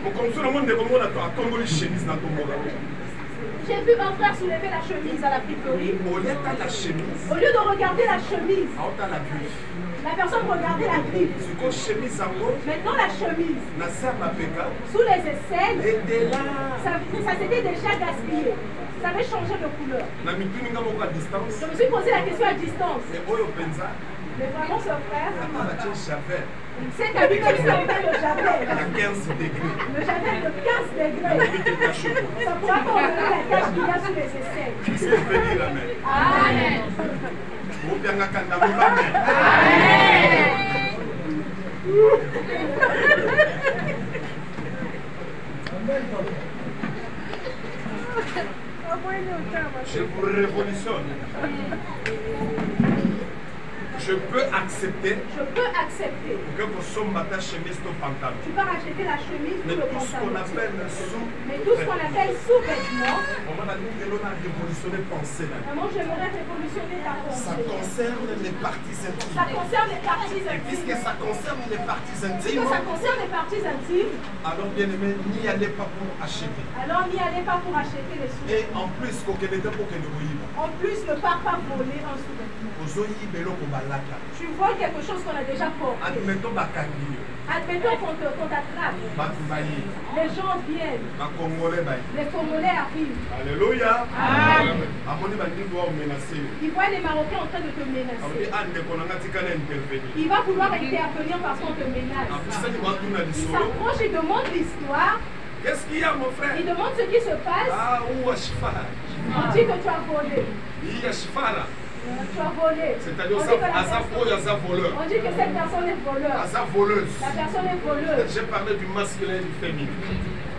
mokomso na mo ndeko moko atongoli chemise na tombola J'ai vu un frère soulever la chemise à la friperie. oliaka la chemise Au lieu de regarder la chemise, aotala griffe la personne regardait la griffe. sikoyo chemise yango Maintenant, la chemise, na se ya mapeka sous les aisselles, etela ça s'était déjà gaspillé. Ça avait changé de couleur. na mituninga moko à distance Je me suis posé la question à distance. mais oyo mpenza Mais vraiment, ce frère, ata batie javel c'est qu'à lui, même sortait le javel. na 15 degrés Le javel de 15 degrés. nakoki te cheveux Ça ne pourra pas enlever la tache qu'il y a sous les aisselles. qu'est-ce que peut dire amen Amen. opiangaka ndango amen je vous révolutionne je peux accepter Je peux accepter. que kosomba ta chemise to pantalon Tu vas racheter la chemise ou mais le tout ce qu'on pantalon. appelle sous Mais tout ce qu'on appelle sous-vêtements, on va dire que l'on a révolutionné pensée là. vraiment, j'aimerais révolutionner ta Ça pensée. concerne les parties Ça intimes. concerne les parties Et puisque intimes. ça concerne les parties Puisque intimes, ça concerne les parties intimes, alors bien aimé, n'y allez pas pour acheter. alors n'y allez pas pour acheter les Et sous-vêtements. en plus, coquelete pour que nous En plus, ne pars pas voler un sous-vêtement. Tu vois quelque chose qu'on a déjà porté. admettons bakangi Admettons qu'on t'attrape. bato baye Les gens viennent. bakongole baye Les Congolais arrivent. alléluia Amen. amoni bandingo omenase Ils voient les Marocains en train de te menacer. amoni andeko nanga tikala intervenir Il va vouloir intervenir parce qu'on te menace. apusani batuna Il lisolo s'approche et demande l'histoire. qu'est-ce qu'il y a mon frère Il demande ce qui se passe. ah uwa shifara On dit que tu as volé. iya shifara Tu as volé. c'est-à-dire On dit que la aza oyo aza voleur on dit que cette personne est voleur. aza voleuse La personne est voleuse. j'ai parlé du masculin et du féminin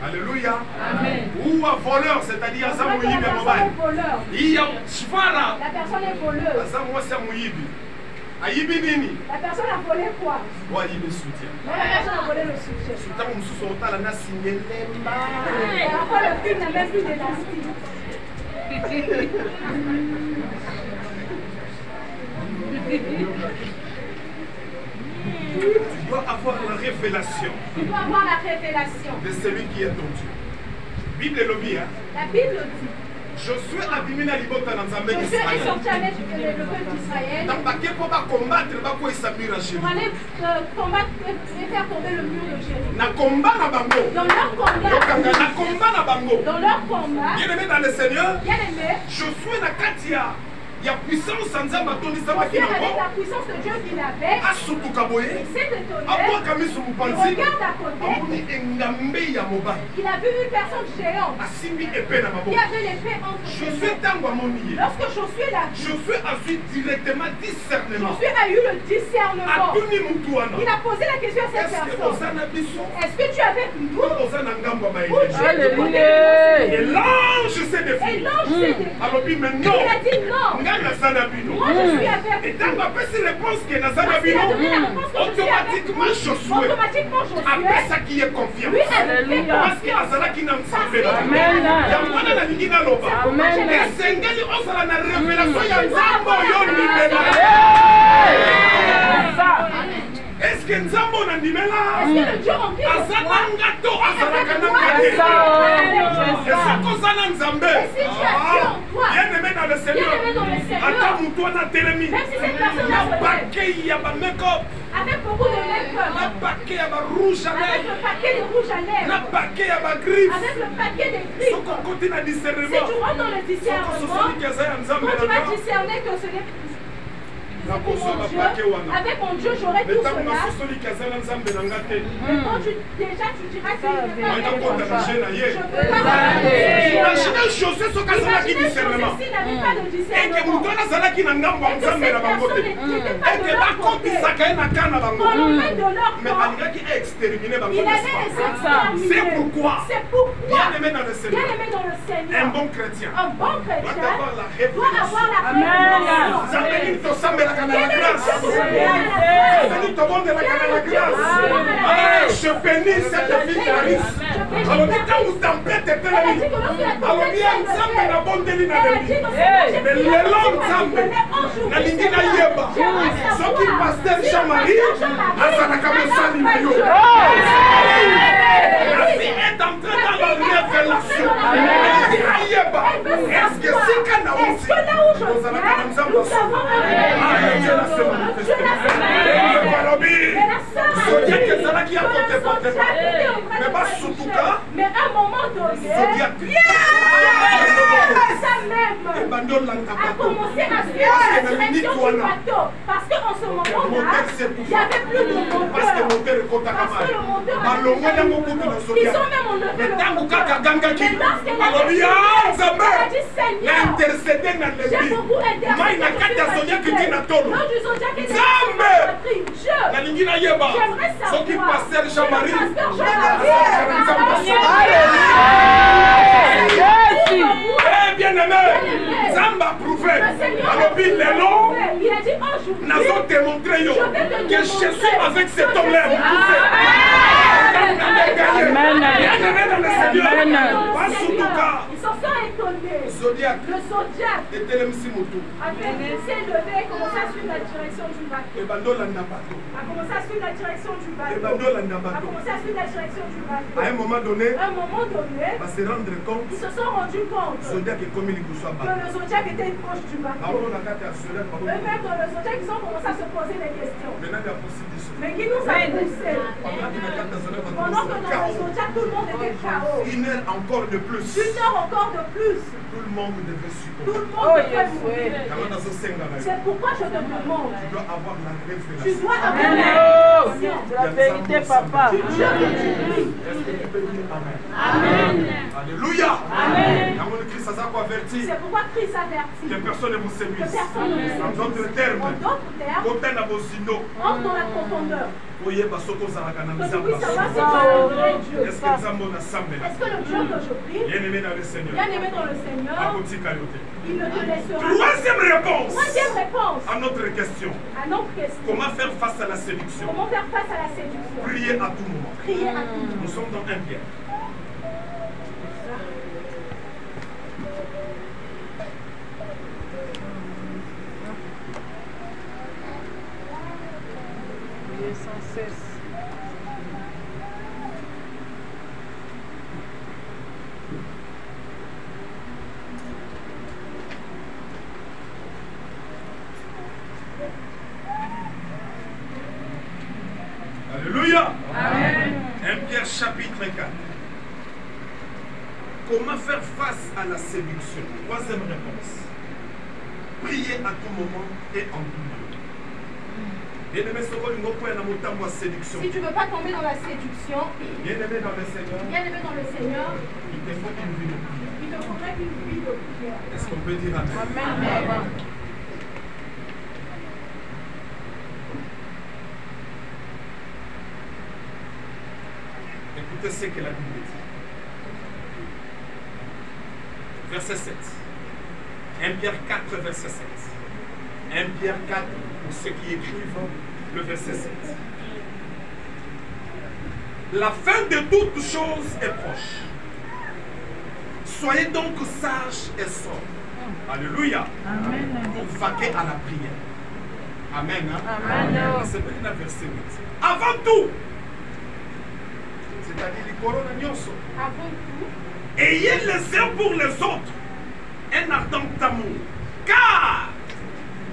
alléluia Amen. uwa voleur c'est-à-dire On aza dirait que moyibi la ya personne mobali est voleur. iya shifara La personne est voleuse. aza mwasi ya moyibi ayibi nini La personne a volé quoi? o ayibi soutien Non, la personne a volé le soutien. ntango mosusu otala na singe lemba Et après, le film n'a même plus d'élastique. tu dois avoir la révélation Tu dois avoir la révélation. de celui qui est ton Dieu bible elobi La Bible dit, Josué abimi na libota na nzambe Josué est d'Israël sorti avec le peuple d'Israël ntango bake mpo bakombattre bakwesa mur ya pour Jéricho aller combattre et faire tomber le mur de Jéricho. na komba na bango Dans leur yokanga combat, na komba na bango dans leur combat, bien aimé dans le Seigneur bien aimé, Josué na kati ya puissance ya nzambe atondisamaki Josué avec nango la puissance de Dieu qu'il avait, asutuka boye il s'est étonné, abwaka miso il mopanzi regarde à côté, amoni engambe ya mobali il a vu une personne géante asimbi epée na qui maboko avait l'épée entre ses Josué mains. ntango amoni ye Lorsque Josué l'a vu, Josué azwi directement discernement Josué a eu le discernement. atuni mutu wana Il a posé la question à cette est-ce que oza personne. na biso Est-ce que tu es avec nous to oza na ngambo ya ou tu maelezo es du côté de et l'ange s'est Et défié l'ange s'est défié. alobi mais Il non a dit non. ngai Moi, je suis avec Et tant que c'est réponse que Parce qu'il a donné la réponse que je suis avec automatiquement, lui. Josué, Automatiquement, Josué, après ça qui est confiance. lui, elle fait Parce que confiance. azalaki na nzambe na Amen. yango wana nalingi naloba Amen. esengeli ozala na révélation ya nzambe oyo ndimela. Est-ce que nzambe onandimela Est-ce que le Dieu rempli de aza foi, na ngato azalaka na ngate esaka oza na nzambe bien-aimé dans le Seigneur ata motu wana atelemi même si cette personne na a volé, bakei ya bamekop avec beaucoup de make-up, na bakei ya barouge à avec lèvres le paquet de rouge à na lèvres, bakei ya bagrife avec le paquet de griffes, soko okoti na si discernement tu rentres dans le discernement, sosoliki aza ya nzambe quand tu na vas nga discerner que ce n'est Na c'est pour kozwa mon Dieu, bapake wana. avec mon Dieu j'aurai mais tout ntango cela. nasosoliki aza na nzambe na nga te Mais quand tu déjà tu diras qu'il ne peut pas wana kota na je na ye je peux pas imagine josé soki azalaki discernement Ceci n'avait pas de eke discernement. moto wana azalaki na ngambo ya Et que nzambe cette na bango te personne n'était pas de eke leur côté. bakotisaka ye na ka na bango Dans le domaine de leur mais camp, alingaki exterminer bango il allait n'est-ce les pas? exterminer. C'est pourquoi, C'est pourquoi, bien aimé dans le bien Seigneur, aimé dans le un Seigneur, bon chrétien un bon doit chrétien avoir la doit avoir révélation la révélation. nzambe nini tosambelaka na la Quel est le grâce Dieu que vous voulez à la grâce? nzambe tobondelaka na la grâce Ah, je bénis cette fille Clarisse alobi ntango tempete etelemi alobi ya nzambe nabondeli na lebi mais lelo nzambe nalingi nayeba soki paster Jean-Marie azalaka mosali na yo la vie est entrée dans la révélation nalingi nayeba est-ce que sika na uti ozalaka na nzambe Dieu l'a se manifesté balobi zodiac ezalaki ya kotepote mais basutuka Mais à un moment donné, zodiac ça même ebandi olanda a bato commencé à suivre la direction du bateau. Parce qu'en ce moment-là, il n'y avait plus de parce que moteur. moteur ekotaka Parce que le mai moteur balongo a yango kutu na Ils zodiac ont même enlevé mais le ntango moteur. kaka gangaki Mais lorsqu'elle a alobi ya nzambe elle a dit Seigneur, na intercédé na j'ai lebi beaucoup intercédé. mai na kati ya zodiac eti na tolo Non, du zodiac et de Nzambe! la patrie. Je nalingi nayeba J'aimerais savoir. soki paster Jean-Marie Pasteur Eh bien aimé, Nzambe a prouvé. Alobi lelo, il a dit aujourd'hui, nazo te montrer yo que je suis avec cet homme-là. ils s'en sont étonnés. Zodiac Le zodiac etelemisi motu s'est levé et commencé à suivre la direction du bateau. ebandolanda bato A commencé à suivre la direction du bateau. ebandolanda A bato commencé à suivre la direction du bateau. à un moment donné À un moment donné, va se rendre compte ils se sont rendus compte Zodiac ekomi liboso ya que bato le zodiac était proche du bateau. bango na kati ya Zodiac bango Eux-mêmes dans le zodiac, ils ont commencé à se poser des questions. maintenant ya possible diso Mais qui nous a poussé? pendant que na kati ya Zodiac Pendant que dans le bato zodiac, tout le monde était KO. une heure encore de plus Une heure encore de plus. tout le monde devait Tout succomber le monde devait mourir. yango nazosenga na yo C'est pourquoi je te demande. tu dois avoir la Tu révélation dois avoir la révélation. La vérité, papa. Dieu que tu pries. est-ce que tu peux dire amen Amen. alléluia Amen. yango le Christ aza koavertir C'est pourquoi Christ avertit. que personne ne vous Que séduise personne ne en vous d'autres séduise. termes En d'autres termes, kota na bozindo entre dans la profondeur. oyeba soki ozalaka na Que tu nzambe puisses savoir si tu es le vrai Dieu. est-ce que nzambe oyo nasambela Est-ce que le Dieu que je prie, bien aimé dans le Seigneur bien aimé dans le Seigneur, akotika yo te il ne te laissera pas. troisième réponse Troisième réponse à notre question à notre question. comment faire face à la séduction Comment faire face à la séduction? prier à tout moment Prier à tout nous moment. sommes dans un Pierre Priez sans cesse. alléluia 1 Pierre chapitre 4 comment faire face à la séduction troisième réponse prier à tout moment et en tout lieu bien-aimé soko lingo po na motambo ya séduction Si tu ne veux pas tomber dans la séduction, bien-aimé dans le Seigneur bien aimé dans le Seigneur, il te faut une vie de prière il te faudrait une vie de prière. est-ce qu'on peut dire amen Amen. écoutez ce que la Bible dit verset 7 1 Pierre 4, verset 7. 1 Pierre 4, pour ceux qui écrivent le verset 7. La fin de toutes choses est proche. Soyez donc sages et sobres. Alléluia. Amen. Pour vaquer à la prière. Amen. Hein? Amen. C'est bien le verset 8. Avant tout, c'est-à-dire les corona nyonso. Avant tout, Ayez les uns pour les autres un ardent amour. Car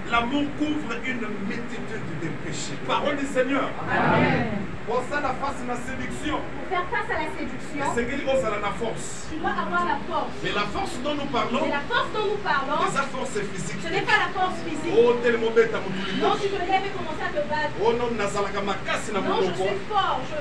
l'amour couvre une multitude de péchés. Parole du Seigneur. Amen. Pour ça, la face de la séduction. Pour faire face à la séduction, C'est qu'il ose à la force. tu dois avoir la force. Mais la force dont nous parlons, Et la force dont nous parlons, c'est sa force physique. ce n'est pas la force physique. Oh, tellement bête à mon tour. Non, tu te lèves et commences à te battre. Oh non, nazalaka makasi na Non, je monoko. suis fort, je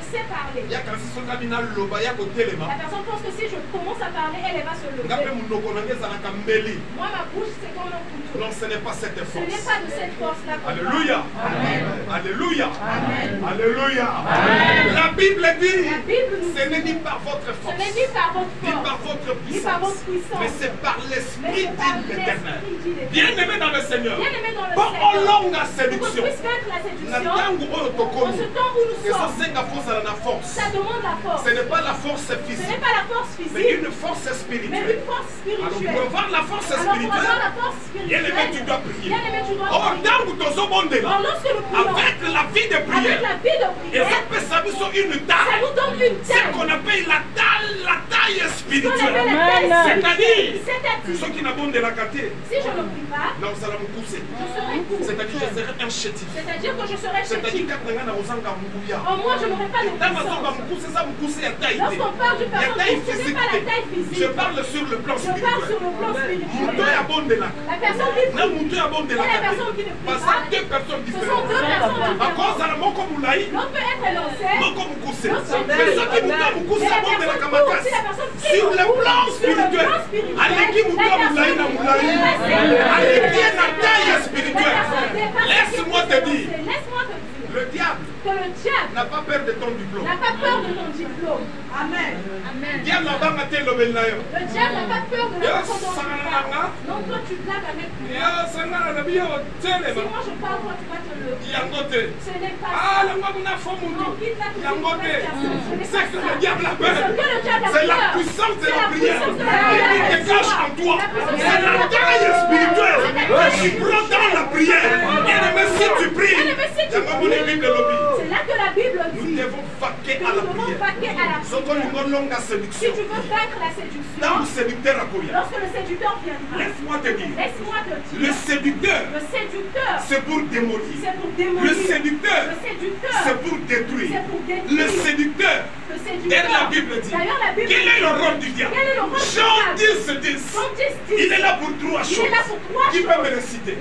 sais parler. Ya kasi soka bina loba ya kotelema. La personne pense que si je commence à parler, elle va se lever. Ngape monoko na ngezalaka mbeli. Moi, ma bouche, c'est comme un couteau. Non, ce n'est pas cette Ce n'est force. pas de cette force-là qu'on Alléluia. Amen. Alléluia. Amen. Alléluia. Amen. La Bible dit, La Bible nous ce n'est ni par votre ce force, n'est ni par votre ni par force, votre ni par votre puissance, puissance, mais c'est par mais l'Esprit c'est par de l'Éternel. l'Esprit d'Éternel. Bien-aimé dans le Seigneur, Bien-aimé dans le pour Seigneur, longa pour qu'on séduction, puisse vaincre la na séduction, tango oyo en tokomi, ce temps où nous que ça sommes, senga force à la force. ça demande la force. Ce n'est pas la force Ce n'est physique, pas la force mais physique, une force mais spirituelle. une force Alors pour spirituelle. avoir la force Alors pour avoir spirituelle, la force bien-aimé, tu spirituelle, dois prier. bien-aimé, tu dois Oh, prier. tango tozobondela, Alors lorsque nous prions, avec la vie de avec prière, la vie de et ça prière, peut s'amuser une ça taille. nous donne une C'est taille. qu'on appelle la taille Ce qu'on appelle spirituelle. la taille C'est-à-dire, C'est-à-dire, ceux qui n'abondent de la caté, si je ne prie pas, non, ça va me pousser. je serai court. C'est-à-dire, je serai un chétif. C'est-à-dire que je serai C'est-à-dire, chétive. quand on a osanga mouya. En moi, je n'aurai pas de Dans ma zone, puissance. me pousser ça, me pousser à taille. Lorsqu'on parle d'une Il y a personne, taille ce n'est pas la physique. taille Je physique. parle sur le plan Je parle sur spirituel. le plan spirituel. Mouto ya bonde la. La personne qui Na prie, mouto ya bonde la et la caté. personne qui ne prie Parce pas, que deux personnes ce sont différentes. deux personnes À cause différentes. de la moko moulaï, L'autre peut être lancé, moko moukoussé. L'autre Mais ceux qui mouto moukoussé et la bonde la personne kamakas. si la personne prie Sur le plan sur le plan spirituel. spirituel, Aleki mouto la moulaï na personne moulaï. dépasse- Aleki na taille la spirituelle. personne dépasse- Laisse-moi te dire, Laisse-moi te dire le diable que le diable n'a pas peur de ton diplôme. n'a pas peur de ton diplôme. Amen. Amen. Diable n'a pas maté le benayo. Le diable n'a pas peur de la Yo, façon dont tu sangalanga. parles. Non, toi tu blagues avec moi. Ya sangana na biyo Si telema. moi je parle, toi tu vas te lever. Yango te. Ce n'est pas Ah, ça. la mwa muna fo Non, mutu. quitte la Yango te. Ce C'est n'est que pas le ça. diable a peur. Ce que le diable a C'est la peur. puissance de C'est la la prière puissance de la prière. qui dégage en toi. La puissance de C'est la la prière. taille spirituelle qui Ouais. prend dans la prière. Bien aimé, si tu pries, Bien-aimé, si tu Yango mon pries, Bible lobby. c'est là que la Bible Nous dit devons vaquer que à la nous devons prière. vaquer à la Soko prière. lingo longa Si séduction. tu veux vaincre la séduction, Dans le séducteur à Koya. lorsque le séducteur viendra, Laisse-moi te dire. laisse-moi te Le dire, séducteur, le séducteur, c'est pour démolir. c'est pour Le démolir. séducteur, Le séducteur, c'est pour détruire. c'est pour détruire. Le séducteur, Le et séducteur. la Bible dit, D'ailleurs, la Bible quel est le rôle du Quel diable? est le rôle du Jean diable? 10, 10. Jean 10, 10. Il est là pour trois Il est choses. là pour trois Qui choses. peut me les citer?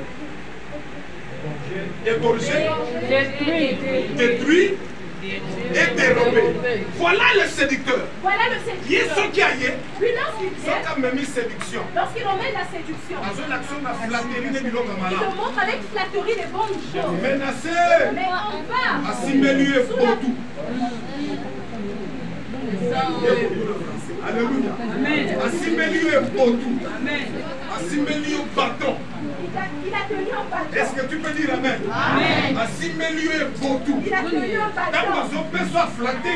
Égorger, détruire et dérober. Voilà le séducteur. Voilà le Qui est séducteur. ce qui a yé? Puis lorsqu'il Ce vient, qui a même séduction. lorsqu'il emmène la séduction, Dans une action de la flatterie, de biloko il malade. te montre avec flatterie les bonnes choses. Menacé, Mais on va assimilé sous la- Botou. Alléluia. Assimilé Botou. Assimilé bâton. il a tenu un bâton. Est-ce que tu peux dire Amen? Amen. Assimilé Botou. Il a tenu un Quand bâton. on peut soit flatté,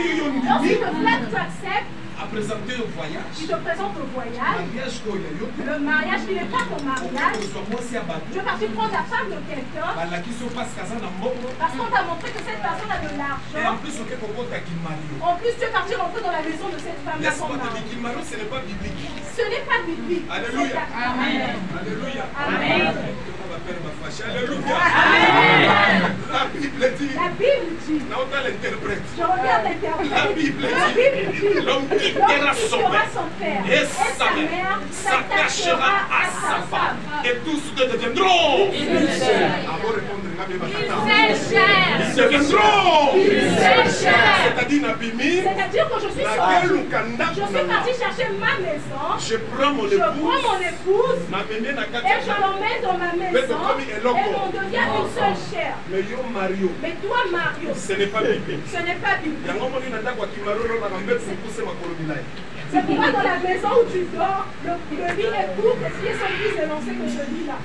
Lorsqu'il te flatte, tu acceptes. à présenter au Il voyage. te présente le voyage. Mariage qu'il y a eu. Le mariage, il n'est pas ton mariage. Moi aussi à Tu bateau. veux partir prendre la femme de quelqu'un La qui se passe casant dans mon. parce qu'on t'a montré que cette personne a de Et en l'argent. plus, au Kekoko, t'as qu'il marie. En plus, tu es parti rentrer dans la maison de cette femme-là Laisse-moi sans te dire mari. qu'il marie, ce n'est pas biblique. Ce n'est pas biblique. Alléluia. Amen. Alléluia. Amen. Alléluia. La Bible dit. La Bible dit. Là, on l'interprète. Je regarde l'interprète. La Bible La Bible dit. dit. L'homme quittera son père et sa mère s'attachera à sa femme. Et tous deux deviendront. Ils deviendront. C'est-à-dire C'est-à-dire que je suis sorti. Je suis parti chercher ma maison. Je prends mon épouse. Et je l'emmène dans ma maison. Et on devient une seule chair. Mais toi, Mario, ce n'est pas biblique. Ce n'est pas biblique. C'est pourquoi dans la maison où tu dors, le lit est court, et si est son fils est lancé que ce lit là.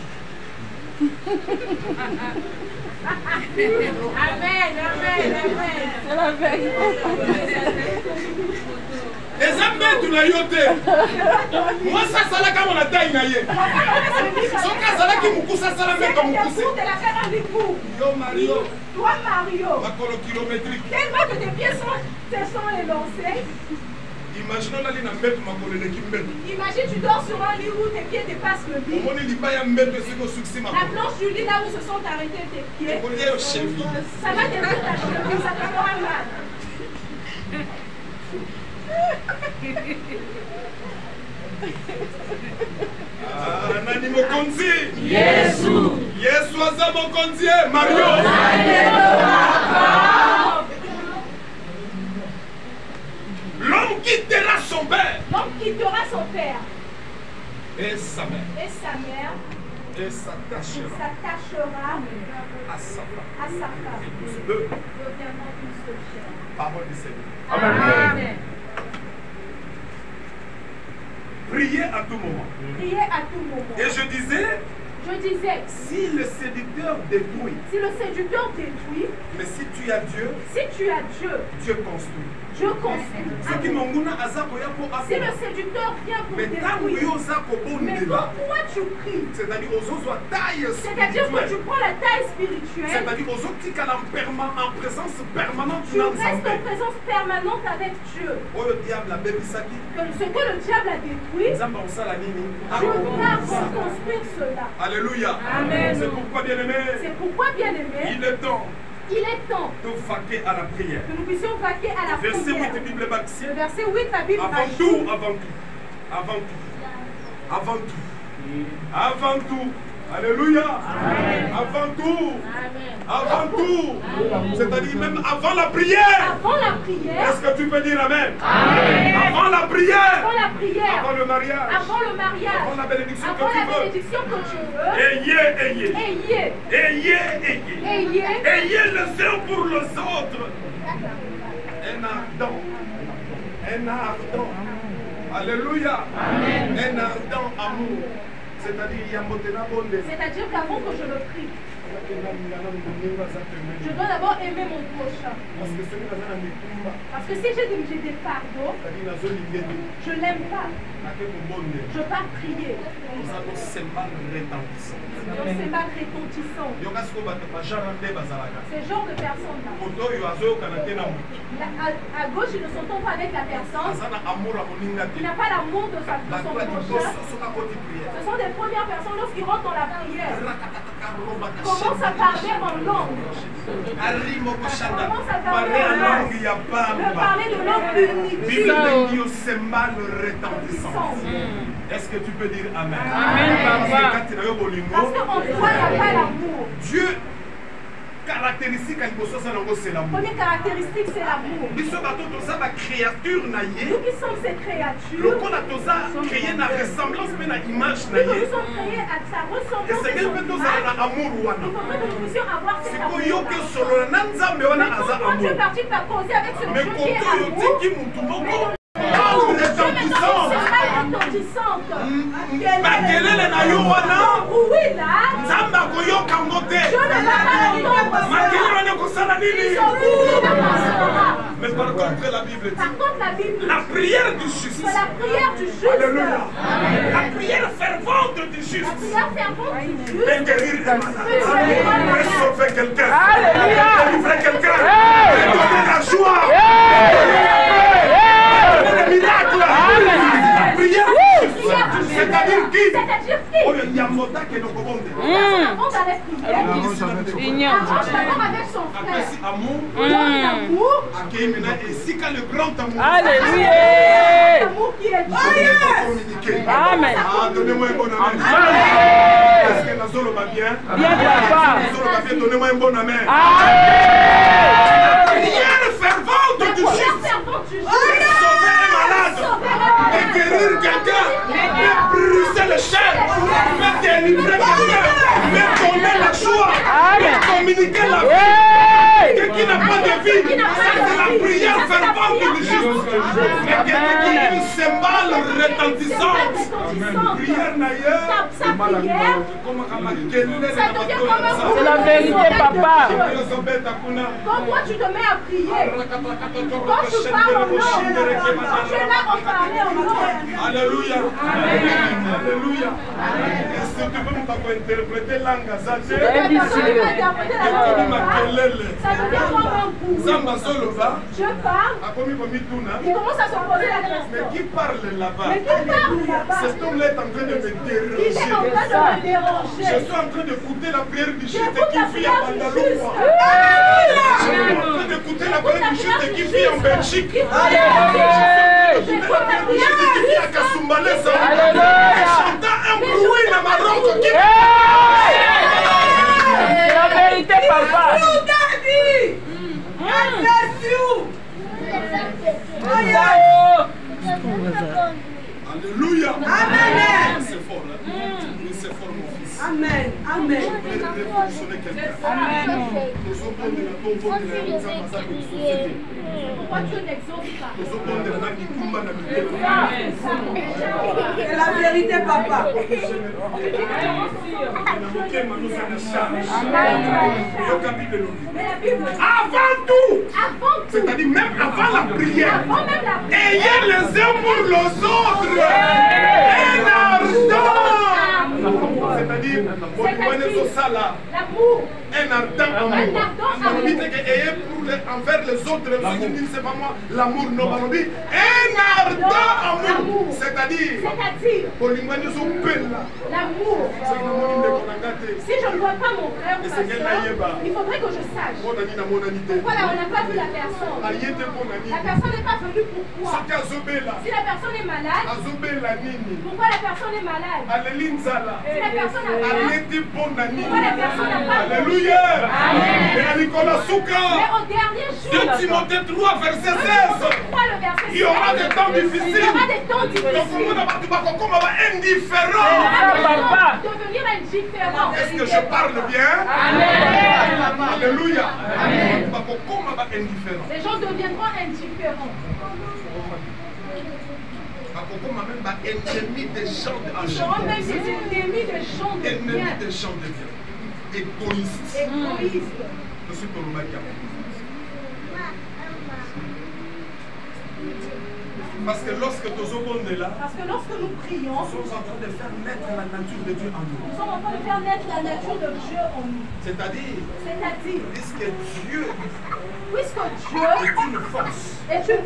Amen, amen, amen. C'est la vérité. Les amis, tu n'as yoté. Moi, ça, ça, là, quand on a taille, naïe. Son cas, ça, là, qui m'a ça, ça, là, mais comme m'a Yo, Mario. Toi, Mario. Ma colo kilométrique. Tellement que tes pieds sont élancés. Imagine la ligne à mettre ma colo de Kimbel. Imagine, tu dors sur un lit où tes pieds dépassent le lit. La planche du lit, là où se sont arrêtés tes pieds. Ça va détruire ta cheville, ça te fera mal. Nani mokonzi? Yesu. Yesu aza mokonzi. Mario. L'homme quittera son père. L'homme quittera son père. Et sa mère. Et sa mère. Et s'attachera à sa femme. Et tous deux Deviendront une seule chair. Parole du Seigneur. Amen. Priez à tout moment. Priez à tout moment. Et je disais, si le séducteur détruit, détruit, mais si tu as Dieu, Dieu construit. Dieu construit. Si le séducteur vient pour détruire, mais quand toi tu pries, c'est-à-dire que tu prends la taille spirituelle, c'est-à-dire en présence permanente, tu restes en présence permanente avec Dieu. Ce que le diable a détruit, Dieu va reconstruire cela. Alléluia. Amen. C'est pourquoi, bien-aimé, il est temps de vaquer à la prière. Que nous puissions vaquer à la verset prière. 8, Bible Baxi. Le verset 8, la Bible avant tout. Alléluia. Amen. Avant tout. Amen. Avant tout. C'est-à-dire même avant la prière. Avant la prière. Est-ce que tu peux dire Amen? Amen. Avant la prière. Avant la prière. Avant le mariage. Avant le mariage. Avant la bénédiction avant que tu la veux. bénédiction que tu veux. Ayez les uns pour les autres. Un ardent. Alléluia. Amen. Un ardent amour. C'est-à-dire qu'avant que je le prie, je dois d'abord aimer mon prochain. Parce que si j'ai des fardeaux, je ne l'aime pas. Je pars prier. Donc c'est mal retentissant. Ces genres de personnes-là. À gauche, ils ne s'entendent pas avec la personne. Il n'a pas l'amour de son prochain. Ce sont des premières personnes lorsqu'ils rentrent dans la prière. Commence à parler en langue. Commence à parler en langue. De parler de langue unique. C'est mal retentissant. Est-ce que tu peux dire Amen? Amen, papa. Parce qu'en toi, il n'y a pas l'amour. Dieu, caractéristique à l'impossible, c'est l'amour. Première caractéristique, c'est l'amour. Nous qui sommes ces créatures. Nous sommes créés à ressemblance, mais à image. Nous sommes créés à sa ressemblance. Et c'est que nous avons amour. Il faudrait que nous puissions avoir cet amour. Mais quand tu es parti de causer avec ce Dieu qui est amour, makelele na yo wana nzambe akoyoka ngo te makelele wana ekosala nini? Mais par contre la Bible dit la prière du juste, alléluia, la prière fervente du juste peut guérir des malades, peut sauver quelqu'un, peut délivrer quelqu'un, peut donner la joie, le miracle. La prière c'est-à-dire qui? Oh, il y a un mot qui est dans le monde. Avant d'aller prier, avant avec son frère, l'amour, et si quand le grand amour, Alléluia. l'amour qui est Dieu. Amen. Ah, donnez-moi un bon amen. Est-ce que Nazolo va bien? Bien, papa. Nazolo va bien, donnez-moi un bon amen. Amen. La prière fervente du Dieu. Mais quelqu'un qui a une cymbale retentissante. Prière d'ailleurs. Sa prière, C'est la vérité, papa. quand toi tu te mets à prier, quand tu parles en langue, tu es là en parler en langue. Alléluia. Alléluia. Est-ce que tu peux me interpréter langue Ça devient comme un coup. Je parle, il commence à se poser la question. Mais qui parle là-bas? Mais qui parle là-bas? Cet homme-là est en train de me Il est déranger. en train de me déranger. Je suis en train d'écouter la prière du juste J'écoute qui la vit prière à du Bandalou. juste. Je suis en train d'écouter la prière du juste qui vit en Belgique. Je suis en train d'écouter la prière du juste qui vit à Kasumbalesa. Chantant un bruit dans Maroc qui C'est la vérité, papa. Alléluia. Amen. C'est fort, là. C'est fort, mon fils. Amen. Amen. Vous pouvez révolutionner quelqu'un. Nous sommes dans la tombe de la Pourquoi tu n'exauces pas? C'est la vérité, papa. Avant tout, c'est-à-dire même avant la prière, ayez les uns pour les autres. Un ardent. C'est-à-dire, L'amour. un ardent amour. Envers les autres, c'est pas moi, l'amour, non, un ardent amour. C'est-à-dire, l'amour. Si je ne vois pas mon frère ou ma soeur, il faudrait que je sache. Pourquoi on n'a pas vu la personne? La personne n'est pas venue pourquoi? Si la personne est malade, pourquoi la personne est malade? Si la personne a malade, pourquoi la personne n'a pas? Alléluia. Mais au dernier jour, 2 Timothée 3, verset 16. Il y aura des temps difficiles. Il y aura des temps difficiles. Indifférent. Devenir indifférent. Est-ce que je parle bien? Amen. Alléluia. Les gens deviendront indifférents. Ils seront même des ennemis des gens de bien. Égoïstes. Égoïstes. Je suis pour le Parce que lorsque nous sommes là, nous prions, nous sommes en train de faire naître la nature de Dieu en nous. Nous sommes en train de faire naître la nature de Dieu en nous. C'est-à-dire, puisque Dieu est une force, est une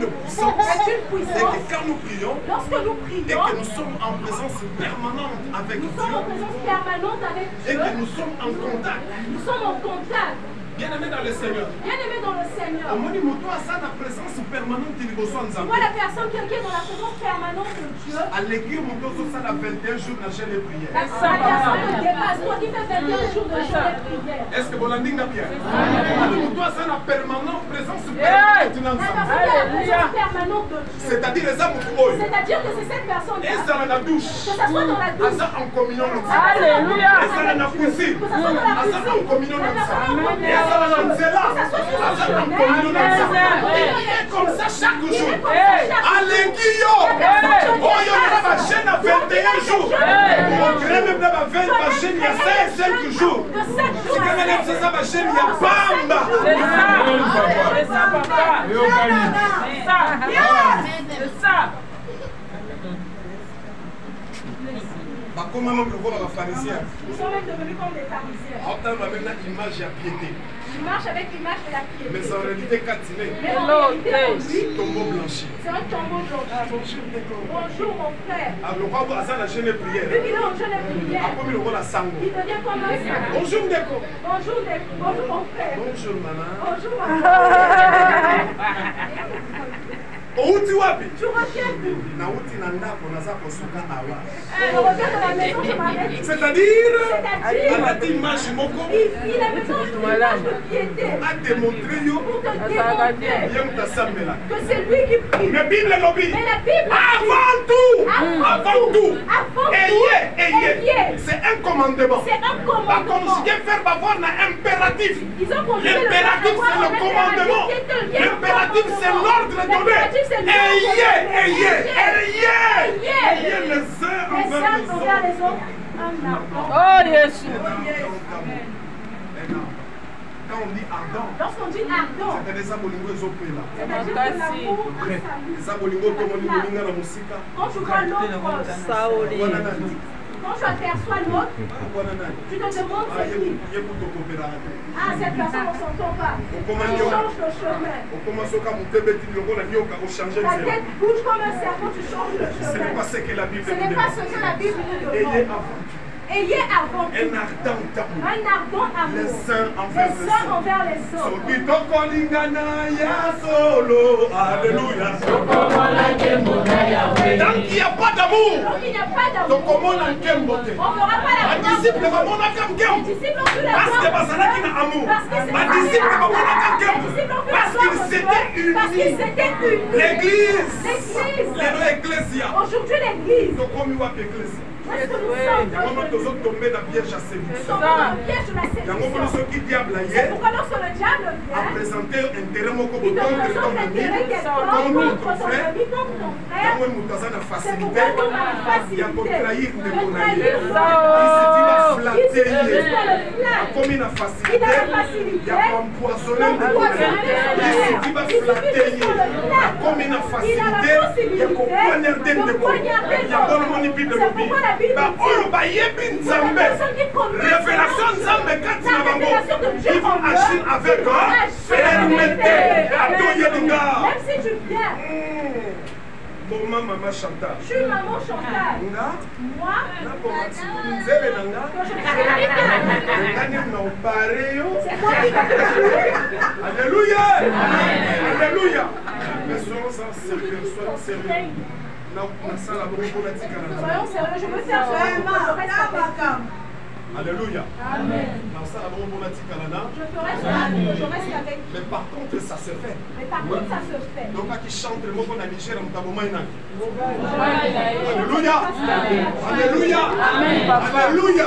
puissance, et que quand nous prions, lorsque nous prions, et que nous sommes en présence permanente avec Dieu, et que nous sommes en contact, bien-aimés dans le Seigneur. Pourquoi la personne qui est dans la présence permanente de Dieu, à l'église, ça a 21 jours de chaîne de prière. La personne ne dépasse, toi qui fais 21 jours de chaîne de prière. Est-ce que vous l'avez bien? Toi, ça a la permanente présence permanente de Dieu. C'est-à-dire les âmes. C'est-à-dire que c'est cette personne-là. Et ça dans la douche. Que ça soit dans la douche. Ça en communion. Alléluia. Et ça dans la cuisine. Que ça soit dans la cuisine. Ça en communion. Et comme ça chaque jour. Alléluia. Oh, il y a ma chaîne à 21 jours. On crée même ma chaîne il y a 5 jours. C'est quand même ça ma chaîne il y a Bamba. C'est ça, papa. C'est ça. Comment on peut voir les pharisiens? Ils sont même devenus comme des pharisiens. On a maintenant l'image à piété. Ils marchent avec l'image de la piété. Mais en réalité, Katiné, mais en réalité, tombeau blanchi. C'est un tombeau blanchi. Bonjour mon frère. Alors, on va à la chaîne de prière. Vu qu'il est en jeûne de prière, il devient comme un sang. Bonjour Ndeko. Bonjour Ndeko. Bonjour mon frère. Bonjour maman. Bonjour maman. Où tu vas? Tu vas de la maison, je m'arrête. C'est-à-dire, Il a besoin de piété. a démontré Pour te démontrer que c'est lui qui prie. Mais Bible est lobby. Mais la Bible Avant tout, ayez. C'est un commandement. C'est un Par commandement. conjuguer verbe avoir un impératif. Ils ont conjugué le L'impératif, verbe c'est le avoir, commandement. L'impératif, c'est l'ordre donné. L'impératif, c'est l'ordre Ayez les uns Les envers uns les envers autres. les autres. Un ardent. Oh, Jésus. Quand on dit ardent, Lorsqu'on dit ardent, c'est des abolingo ezopela. c'est-à-dire que l'amour a sa Les abolingo tomoni moninga na musika. Quand tu vois l'autre, Saoli. Wana nani? quand tu aperçois l'autre, Wana nani? tu te demandes Ah, c'est qui. yekuto kopera. Ah, cette personne, on ne s'entend pas. Comment Tu dire? changes de chemin. On commence au cas où tebeti longo na nyoka au changer Ta le tête bouge comme un serpent, tu changes de Ce n'est pas chemin. ce que la Bible Ce nous n'est pas ce demande. que la Bible nous Ayez demande. avant tout Ayez avant tout un ardent amour. un ardent amour. Les uns envers les Les uns autres. envers les autres. Soki tokolingana ya solo. Alléluia. Tant qu'il n'y a pas d'amour, Donc il n'y a pas d'amour. tokomona nkembo te. On ne fera pas la Badisciple bamonaka Les nkembo. disciples ont pu la Parce que voir. bazalaki na amour. Parce qu'ils Badisciple bamonaka nkembo. Parce qu'ils s'étaient s'étaient unis. unis. L'église. L'église. Lelo ecclesia. Aujourd'hui, l'église. Tokomi wapi ecclesia. Où est-ce que nous sommes? Yango moto tozotombe na piège ya Nous séduction. sommes dans le piège de la Yango mono séduction. soki diable C'est aye pourquoi lorsque le diable a vient, présenté intérêt moko il te botonde présente ton ami. l'intérêt quelqu'un Contre contre ton ton frère. ami, contre ton frère. Yango moto aza na C'est facilité pourquoi nous avons ya facilité kotrahir de ndeko na trahir ye. son Iseti Il baflate se ye. juste le flamme. Akomi na Il a facilité la facilité ya koempoisonner ndeko na ye. Iseti baflate ye. Akomi na facilité ya kopoignarde ndeko. Yango nomoni Bible lobi. Baoyo bayebi Nzambe. Révélation Nzambe kati na bango. Ils vont agir avec fermeté. Ato yelinga. Même si tu viens, Boma mama Chantal. je suis maman Chantal. Nga Moi, naboma nzele na nga. quand je suis Ngani na opare yo. c'est moi qui vais te juger. Alléluia. Alléluia. Mais soyons sérieux, soyons sérieux. Nasala bongo na tika na Soyons sérieux, je veux faire ce Alléluia. Amen. Nasala bongo na tika na. Je ferai ce je reste avec. Mais par contre ça se fait. Mais par contre, ça se fait. Donc qui chante le mot na Niger mtaboma ina. Alléluia. Alléluia. Alléluia.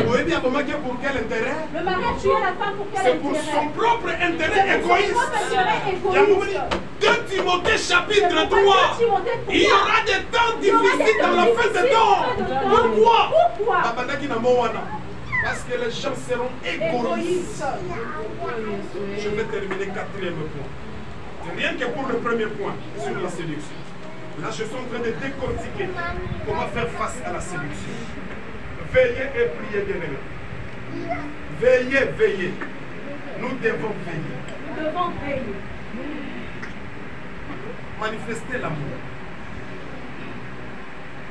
Vous voyez bien comment pour quel intérêt? Le mari a tué la femme pour quel C'est pour intérêt? son propre intérêt Son égoïste. propre intérêt Il y a égoïste. 2 Timothée chapitre 3. Il y aura des temps difficiles dans la fin des temps. Pourquoi? Pourquoi? Babandaki na moana. Parce que les gens seront égoïstes. Égoïste. Je vais terminer 4e point. Rien que pour le premier point sur la séduction. Là, je suis en train de décortiquer comment faire face à la séduction. Veillez et priez, bien-aimés. Veillez, veillez. Nous devons veiller. Nous devons veiller. Manifester l'amour.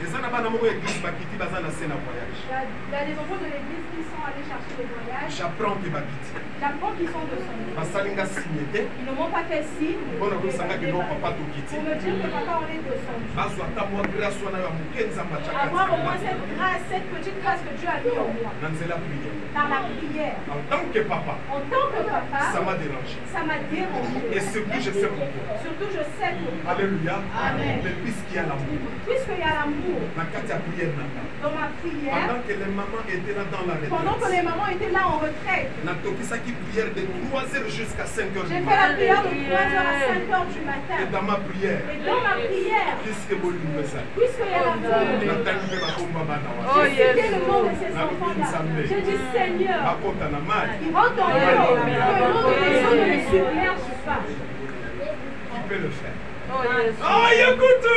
Les gens n'ont pas église bakiti bazana sena voyage. Il y a des enfants de l'église qui sont allés chercher les voyages. J'apprends que bakiti. J'apprends qu'ils sont de son. Basalinga signété. Ils ne m'ont pas fait signe. Bona kusanga que non papa to kiti. Pour me dire que papa on est de son. Bazwa ta moi grâce wana ya mukenza machaka. Avoir au moins cette grâce, cette petite grâce que Dieu a mis en moi. Nanzela prière. Par la prière. En tant que papa, En tant que papa, ça m'a dérangé. ça m'a dérangé. Et surtout je sais pourquoi. Surtout je sais pourquoi. Alléluia. Amen. Mais puisqu'il y a l'amour. Puisqu'il y a l'amour Na kati ya prière nanga. dans ma prière, Pendant que les mamans étaient là dans la pendant que retraite. les mamans étaient là en retraite, Natokisaki prière de 3h jusqu'à 5h j'ai du fait la matin. prière de 3h à 5h du matin. Et dans ma prière, Et dans ma prière, puisque bolingo ça. puisqu'il y a l'amour, Natali mpe bakomba bana wa. Oh, j'ai cité yes. le nom de ces enfants-là. J'ai dit Seigneur, Bakota na mati. ils rentrent dans l'eau, que l'eau de descend ne les submerge pas. Qui peut le faire? Oh, yes. Oh, écoute!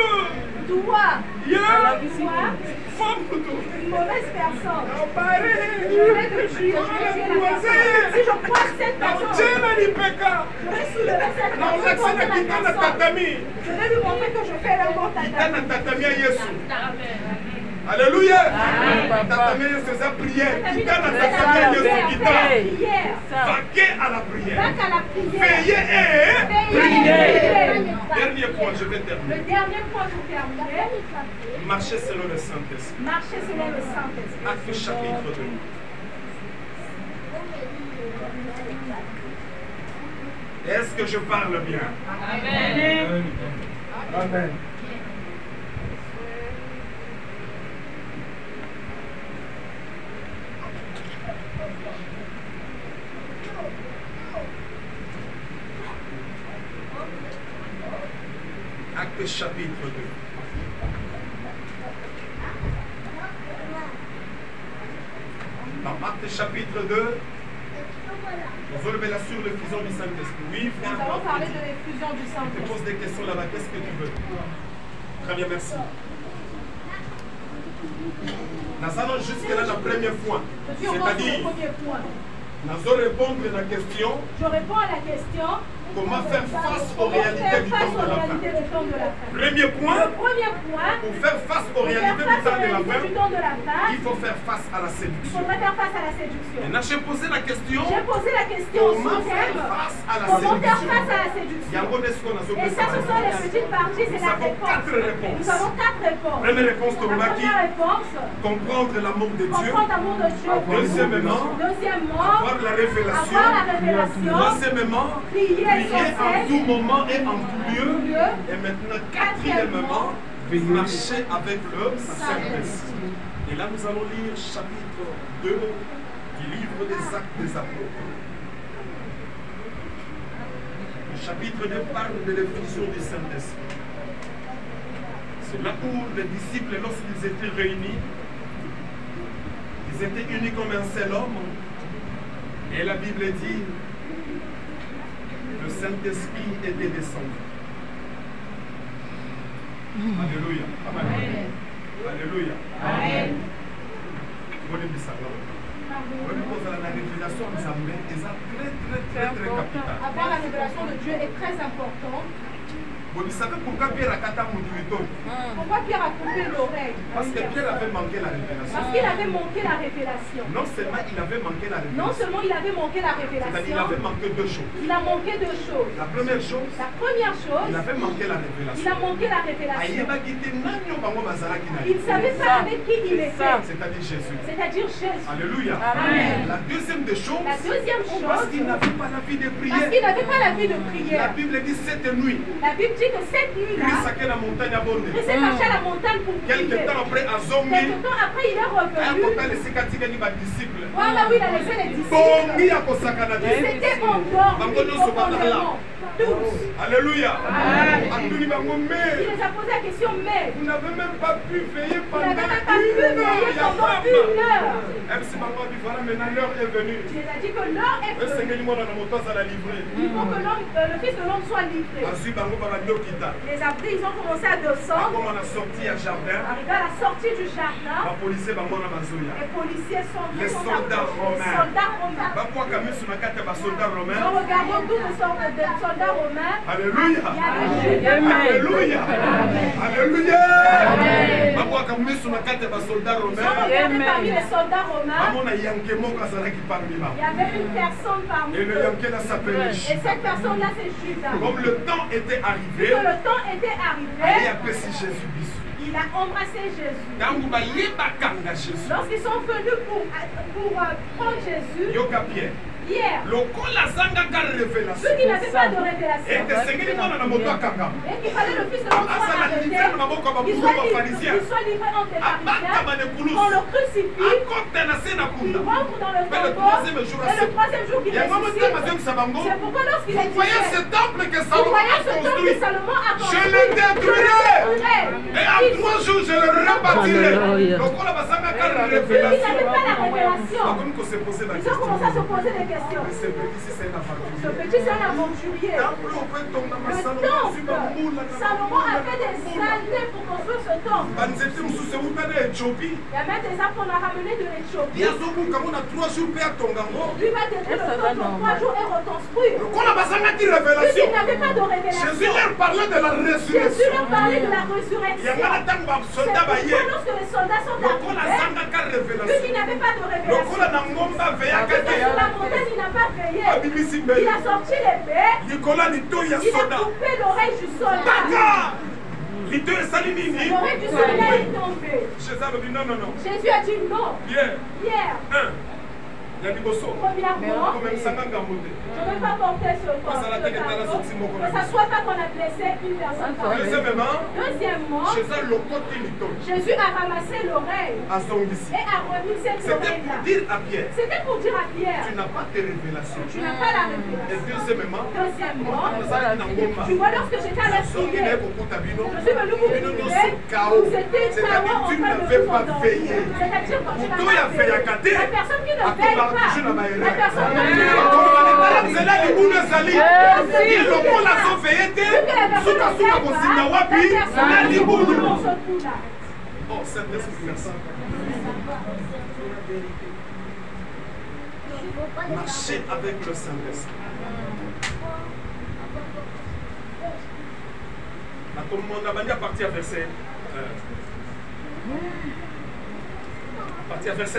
Toi, Yo! toi, Femme tout! une mauvaise personne, Oh, pare! je vais te tuer, je vais tuer la personne. Si je croise cette personne, Tiens, ni peka! je vais soulever cette Non, personne, l'accès porter na la kitana personne. tatami. Je vais lui montrer que je fais le bon Kitana tatami. tatami ya Yesu. Alléluia! Amen, papa. Tatami ya Yesu eza prière. Kitana tatami ya Yesu kita. Prière. Vaquez à la prière. Va qu'à la prière. Veillez et Veillez. dernier point, je vais terminer. Le dernier point pour terminer. Marcher selon le Saint-Esprit. Marcher selon le Saint-Esprit. Acte chapitre 2. Est-ce que je parle bien? Amen. Amen. Acte chapitre 2. Dans Acte chapitre 2, vous relevez là sur l'effusion du Saint-Esprit. Oui, Nous frère. allons parler de l'effusion du Je te Saint-Esprit. pose des questions là-bas. Qu'est-ce que tu veux? Très bien, merci. Nous allons jusque-là dans le premier point. Je suis encore sur le C'est-à-dire, premier point. nous allons répondre à la question Je réponds à la question. comment faire face aux Comment réalités faire du face temps de aux la fin. réalités du temps de la fin. Premier point, Le premier point, pour faire face aux pour faire réalités du face aux temps de la réalités du fin, temps de la fin, il faut faire face à la il séduction. faudrait faire face à la séduction. Maintenant, j'ai posé la question J'ai posé la question au comment faire thème. face à la Comment faire séduction. face à la Il y a séduction? un ce qu'on a Et ça, ce sont les petites parties, c'est Nous la avons réponse. 4 réponses. Nous avons 4 réponses. Première réponse, La Tombaki, première réponse, comprendre l'amour de Dieu. comprendre l'amour de Dieu. Deuxièmement, Deuxièmement, avoir la révélation. avoir la révélation. Troisièmement, Prier prier sans en cesse. tout moment et en tout lieu. Et maintenant, quatrièmement, marcher avec le Saint-Esprit. Et là, nous allons lire chapitre 2 du livre des Actes des Apôtres. Le chapitre 2 parle de l'effusion du Saint-Esprit. C'est là où les disciples, lorsqu'ils étaient réunis, ils étaient unis comme un seul homme. Et la Bible dit, le Saint-Esprit était descendu. Alléluia. Amen. Alléluia. Amen. On pose la révélation de Nzambe, et ça très capital. Avoir la révélation de Dieu est très important. Vous savez pourquoi Pierre a kata Moutouito? Pourquoi Pierre a coupé l'oreille? Parce que Pierre avait manqué la révélation. Parce qu'il avait manqué la révélation. Non seulement il avait manqué la révélation, Non seulement il avait manqué la c'est-à-dire il révélation, avait manqué deux choses. il a manqué 2 choses. La première chose, La première chose, il avait manqué la il révélation. a manqué la révélation. Il ne savait pas avec qui il était, C'est-à-dire Jésus. c'est-à-dire Jésus. Alléluia. Amen. La deuxième des choses, La deuxième parce chose, qu'il n'avait pas la vie de parce prière. qu'il n'avait pas la vie de La prière. Bible dit cette nuit, La Bible dit que cette nuit-là, Christ a quitté la montagne à Bondé. il s'est caché à la montagne pour prier. Quelque temps après, à Zongi, Quelque temps après, il est un revenu. total de Sikatiga ni disciples. Voilà où il a laissé les disciples. Bongi à Kosakana. Ils s'étaient endormis profondément. Tous. Alléluia. Amen. Abdouli Bango, Il mais les a posé la question, mais vous n'avez même pas pu veiller vous pendant n'avez même pas pu 1 heure. veiller Il y a pendant pas 1 heure. MC Bango dit voilà, maintenant l'heure est venue. Il les a dit que l'heure est Le venue. Seigneur moi dans la moto, ça l'a livré. Il faut que le Fils de l'homme soit livré. Ensuite, Bango va la Kita. Les abris, ils ont commencé à descendre. Comme on a sorti à jardin, Arrivé à la sortie du jardin, les policiers Bango na Mazoya. les policiers sont Les soldats romains. Les soldats romains. Bakwa Kamu sur la carte des soldats Nous romains. regardons d'où nous sortent des soldats romains. Alléluia. Il y a des Juifs. Alléluia. Alléluia. Bakwa Kamu sur la carte des soldats Nous romains. regardons parmi les soldats romains. Amona Yanké Moka Zalaki parmi Il y eux. avait une personne parmi Et le eux. Yanké là s'appelait Et Judas. cette personne-là, c'est Judas. Comme le temps était Que arrivé, le temps était il arrivé, a appelé Jésus bisou. il a embrassé Jésus. Tangu bayeba kanga Jésus. Lorsqu'ils sont venus pour prendre Jésus, Yoka Pierre. Pierre, Lokola zanga ka vu révélation. qu'il n'avait pas de Et révélation, que sengeli mwana na moto akanga. et qu'il fallait le Fils de l'homme soit Asala arrêté, livré na maboko ya qu'il bakulu soit ba livré, pharisiens. qu'il soit livré entre les Abaka pharisiens, bane qu'on le kulusu. crucifie, Akota na se na qu'il kunda. rentre dans le Mais le tombeau, troisième jour, et le troisième jour qu'il Il y a un moment ressuscite. de Sabango. C'est pourquoi lorsqu'il Vous est voyez ce temple que Salomon a ce temple construit. que Salomon a Je construit, le détruirai. Et Et en 3 jours, je le rebâtirai. Alléluia. Lokola bazanga ka il révélation. n'avait pas la révélation. Comme qu'on s'est posé la Ils ont question. commencé à se poser des questions. Mais c'est petit, si c'est une Ce affaire. petit, c'est un aventurier. Le temple, Salomon a fait des années pour construire ce temple. banzete mosusu eutana ethiopie Il y a même des arbres qu'on a ramenés de l'Éthiopie. yazobuka ngo na 3 jours mpe atonga ngo Lui va détruire le temple en 3 jours et reconstruire. lokola bazangaki Lui révélation qui n'avait pas de Jésus révélation. leur parlait de la Jésus résurrection leur parlait de la résurrection. yango na ntango C'est basoda baye pourquoi lorsque les soldats sont lokola arrivés, Vu qu'il n'avait pas de révélation. Sur la montagne, il n'a pas veillé. Il a sorti l'épée. Il a coupé l'oreille du soldat. L'oreille du soldat est tombée. Jésus a dit non. Pierre. Premièrement, je ne veux pas porter ce fardeau. Que ça ne soit pas qu'on a blessé une personne. Deuxièmement, Jésus a ramassé l'oreille et a remis cette oreille-là. C'était pour dire à Pierre, tu n'as pas de révélation. Tu n'as pas la révélation. Et deuxièmement, tu vois, lorsque j'étais à la prière, je suis venu vous prier, vous étiez KO en train de vous endormir. C'est-à-dire quand tu n'as pas veillé, la personne qui ne veille pas, la personne qui ne oh, Saint-Esprit, merci. Marchez avec le Saint-Esprit. La commande à partir à verset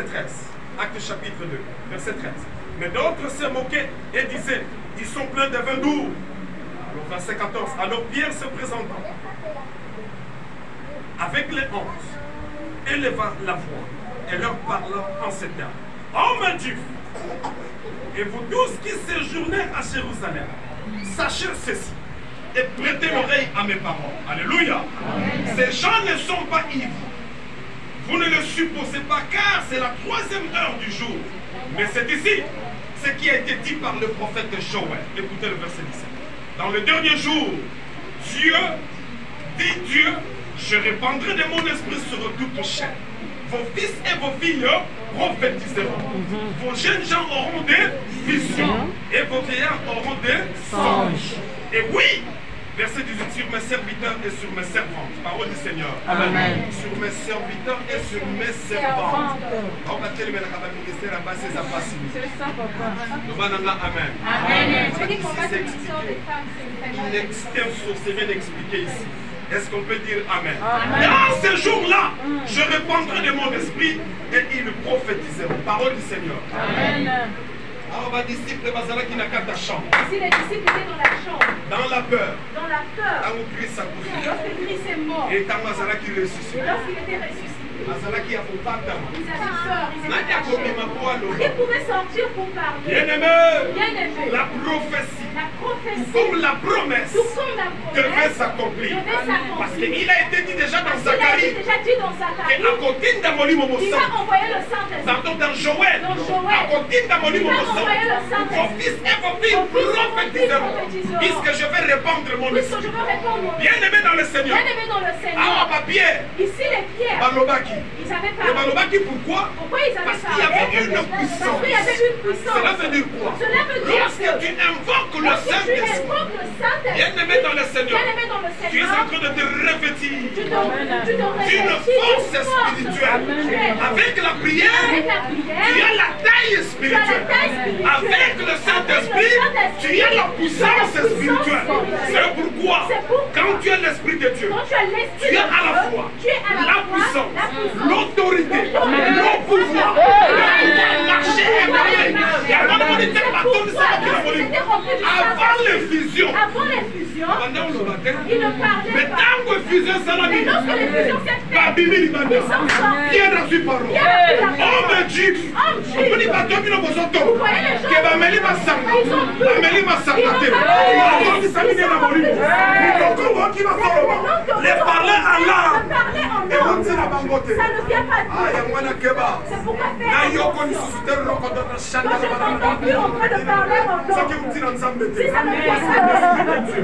13. Acte chapitre 2, verset 13. Mais d'autres se moquaient et disaient, ils sont pleins de vin doux. Alors, verset 14. Alors Pierre se présentant avec les onze, éleva la voix et leur parla en ces termes. Hommes juifs, et vous tous qui séjournez à Jérusalem, sachez ceci et prêtez l'oreille à mes paroles. Alléluia. Ces gens ne sont pas ivres. Vous ne le supposez pas, car c'est la 3e heure du jour. Mais c'est ici ce qui a été dit par le prophète Joël. Écoutez le verset 17. Dans le dernier jour, Dieu, je répandrai de mon esprit sur toute chair. Vos fils et vos filles prophétiseront. Vos jeunes gens auront des visions et vos vieillards auront des songes. Et oui, verset 18, sur mes serviteurs et sur mes servantes. Parole du Seigneur. Amen. Sur mes serviteurs et sur mes servantes. C'est ça, papa. Amen. Amen. Une extension, c'est bien expliqué ici. Est-ce qu'on peut dire Amen? Dans ces jours-là, je répandrai de mon esprit et ils prophétiseront. Parole du Seigneur. Amen. Alors, les disciples qui n'a qu'à ta chambre. Si les disciples étaient dans la chambre. Dans la peur. Dans la peur. Lorsque Christ est mort. Et quand Mazara qui ressuscite. Lorsqu'il était ressuscité. Mazara qui a pour pas ils avaient peur. Ils étaient cachés. Ils pouvaient sortir pour parler. Bien-aimé. Bien-aimé. La prophétie. La prophétie. Comme la promesse. Devait s'accomplir. Parce qu'il a été dit déjà dans Zacharie. Et à côté d'Amoli Momosa. Il a envoyé le Saint-Esprit. Dans Joël. À côté d'Amoli Momosa. Vos fils et vos filles prophétiseront. Puisque je vais répandre mon esprit. Bien-aimé dans le Seigneur. Ah, Pierre. Ici les pierres. Balobaki. Ils avaient parlé. Et Balobaki, pourquoi? Parce qu'il y avait une puissance. Cela veut dire quoi? Lorsque tu invoques le Saint-Esprit, bien-aimé dans le Seigneur, tu es en train de te revêtir d'une force spirituelle. Avec la prière, tu as la taille spirituelle. Avec le Saint-Esprit, tu as la puissance spirituelle. C'est pourquoi, quand tu as l'Esprit de Dieu, tu as à la fois la puissance, l'autorité, le pouvoir marcher et marcher. Avant l'effusion, il ne parlait mais tant que l'effusion s'est Pierre a su parole. Homme juif, on dit pas que les parler en langue. Ça ne vient pas de Dieu. C'est pourquoi faire quand je t'entends plus en train de parler en langue. Si ça ne vient pas de Dieu.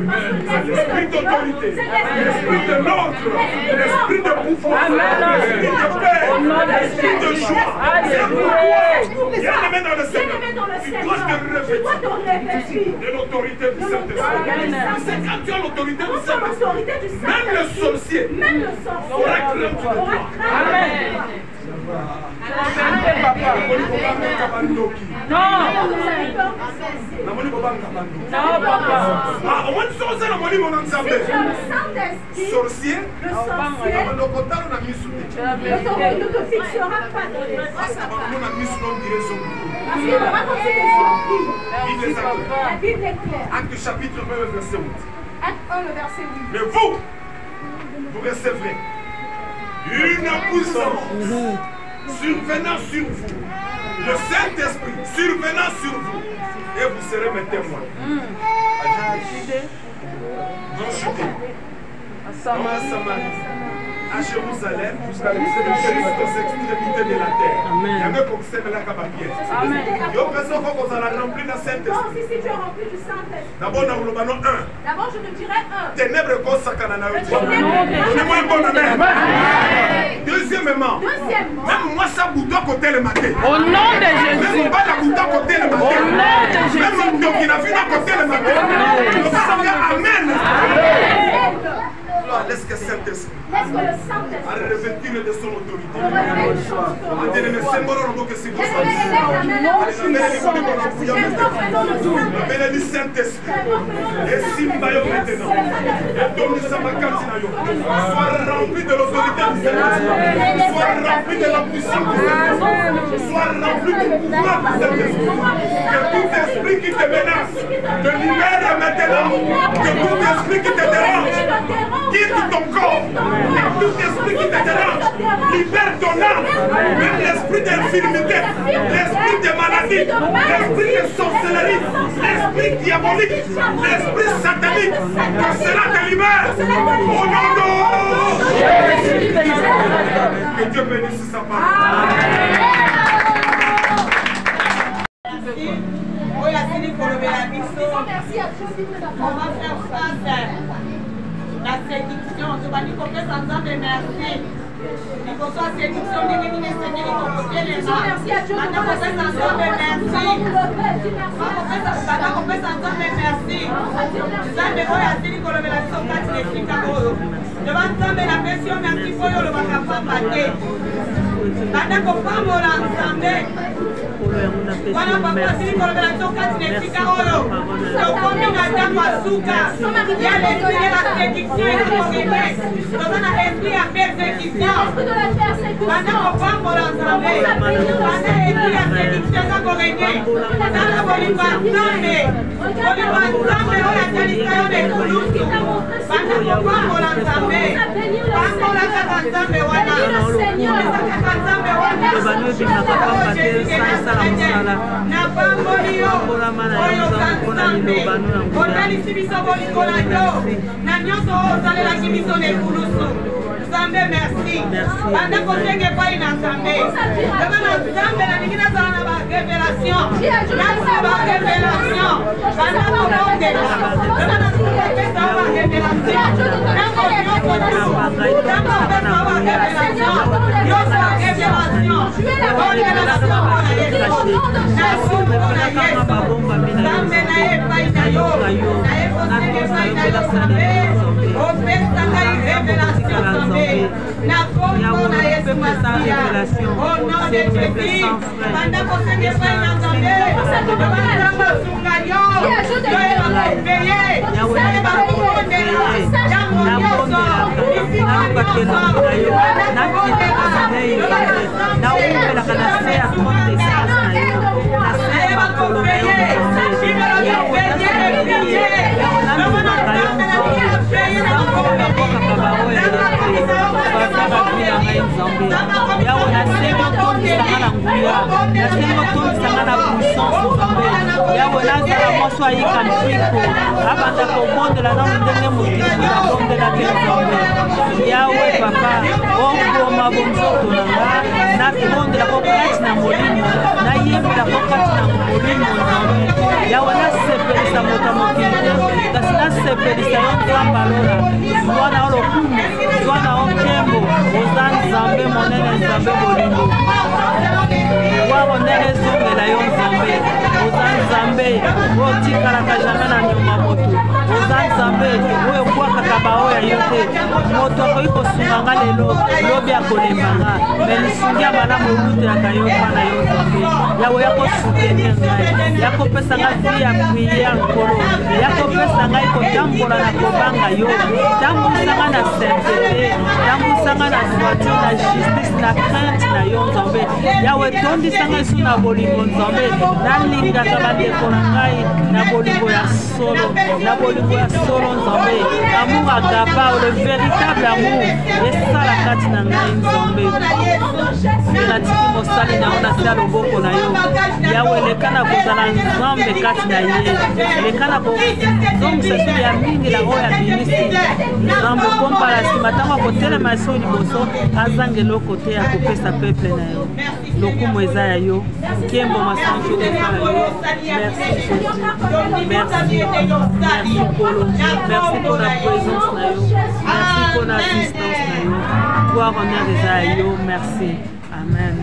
L'esprit d'autorité, l'esprit de l'ordre, l'esprit de pouvoir, l'esprit de paix, l'esprit de joie. C'est pourquoi, bien-aimé dans le Seigneur, tu dois te revêtir de l'autorité du Saint-Esprit. C'est quand tu as l'autorité du Saint-Esprit, même le sorcier aura crainte Sorcier, Acte chapitre 1, verset 8. Mais vous recevrez une puissance survenant sur vous, le Saint-Esprit survenant sur vous, et vous serez mes témoins. Dans Judée, dans Samarie, à Jérusalem, jusqu'aux extrémités de la terre. Il y a un conseil de la cabapière. Il y a une personne qui a rempli le Saint-Esprit. D'abord, nous avons 1. D'abord, je te dirais 1. Ténèbres comme Sakana. Donnez-moi un bon amen. Deuxièmement, même moi, ça bouton côté le matin. Au nom de Jésus. Même pas la bouton côté le matin. Au nom de Jésus. Même l'homme qui a vu la côté le matin. Amen. Laisse que Saint-Esprit à revêtir de son autorité. Le Saint-Esprit et Simbayo maintenant. Sois rempli de l'autorité du Saint-Esprit. Sois rempli de la puissance du Saint-Esprit. Sois rempli du pouvoir du Saint-Esprit. Que tout esprit qui te menace te libère maintenant. Que tout esprit qui te dérange quitte ton corps. Et tout esprit qui te dérange, libère ton âme. Même l'esprit d'infirmité, l'esprit de maladie, l'esprit de sorcellerie, l'esprit diabolique, l'esprit satanique, que cela te libère. Au nom de Jésus. Que Dieu bénisse sa parole. La séduction, tu vas dire qu'on peut s'entendre merci. Il faut soit séduction, mais qui est Seigneur, il faut côté les mains. Maintenant, on peut s'entendre merci. Maintenant, on peut s'entendre merci. Nzambe oyo asili kolobela biso kati na esika oyo. Devant Nzambe na pesi yo merci po oyo olobaka pamba te. Banda kopambola Nzambe. Wana papa asili kolobela biso kati na esika oyo. Tokomi na ntango ya suka. Ya l'esprit de la séduction ekomene. Toza na esprit ya persécution. Banda kopambola Nzambe. Banda esprit ya séduction eza korene. Nzambe kolimba Nzambe. Kolimba Nzambe oyo atalisa yo na ekulusu. Banda kopambola Nzambe. Pambola kaka Nzambe wana. Komisa kaka Nzambe wana. Na pamboli yo oyo ka Nzambe. Otalisi biso bolingo na yo. Na nyonso oyo osalelaki biso na ekulusu. Nzambe merci. Banda kotenge epai na Nzambe. Kaka na Nzambe nalingi nazala na barevelation. Nazala barevelation. Banda kokondela. Kaka na kopesa o barevelation. Nango nyonso tu. Nango kopesa o barevelation. Nyonso barevelation. Barevelation mpona Yesu. Na suku mpona Yesu. Nzambe na ye epai na yo. Na ye kotenge epai na yo Nzambe. Opesa ngai revelation Nzambe. Na kombo na Yesu Masia. Au nom de Jésus. Banda kotenge epai na Nzambe. Banda kosunga yo. Yo eba kopeye. Yo eba kokondela. Yango nyonso. Isika nyonso. Banda kokondela. Yahweh papa, ongoma bonzoto nanga, na kimonde la kokati na molimo, na yembe la kokati na molimo nzambe. Yahweh na sepelisa moto mokili, kasi na sepelisa yo nzamba lola. Zwana olokumu, zwana okembo, oza nzambe monene nzambe bolingo. Wako ndenge zongela yo nzambe, oza nzambe, otikalaka jamais na nyuma moto. Oza nzambe, oyo kwakaka baoyo ya yo te moto akoki kosunganga lelo lobi akolembanga me lisungi ya malamu olutelaka yo mpana yo nzambe yawe ya kosoutenir ngai ya kopesa ngai vi ya prie ya nkolo ya kopesa ngai kotambola na kobanga yo tambulisanga na sainteté tambulisanga na droiture na justice na crainte na yo nzambe yawe tondisanga esu na bolingo nzambe nalingaka bandeko na ngai na bolingo ya solo nzambe amour agapa le véritable amour esala kati na ngai nzambe natiki mosali na yo na se ya loboko na yo yawe leka na kozala nzambe kati na ye leka na kozongisa esu ya mingi na oyo abimisi nzambe kompala nsima ntango akotelema eso liboso azanga eloko te ya kopesa peple na yo lokumu eza ya yo nkembo masanjo eza ya yo merci Jésus merci Polo merci pour la présence na yo merci pour l'assistance na yo gloire honneur eza ya yo merci amen.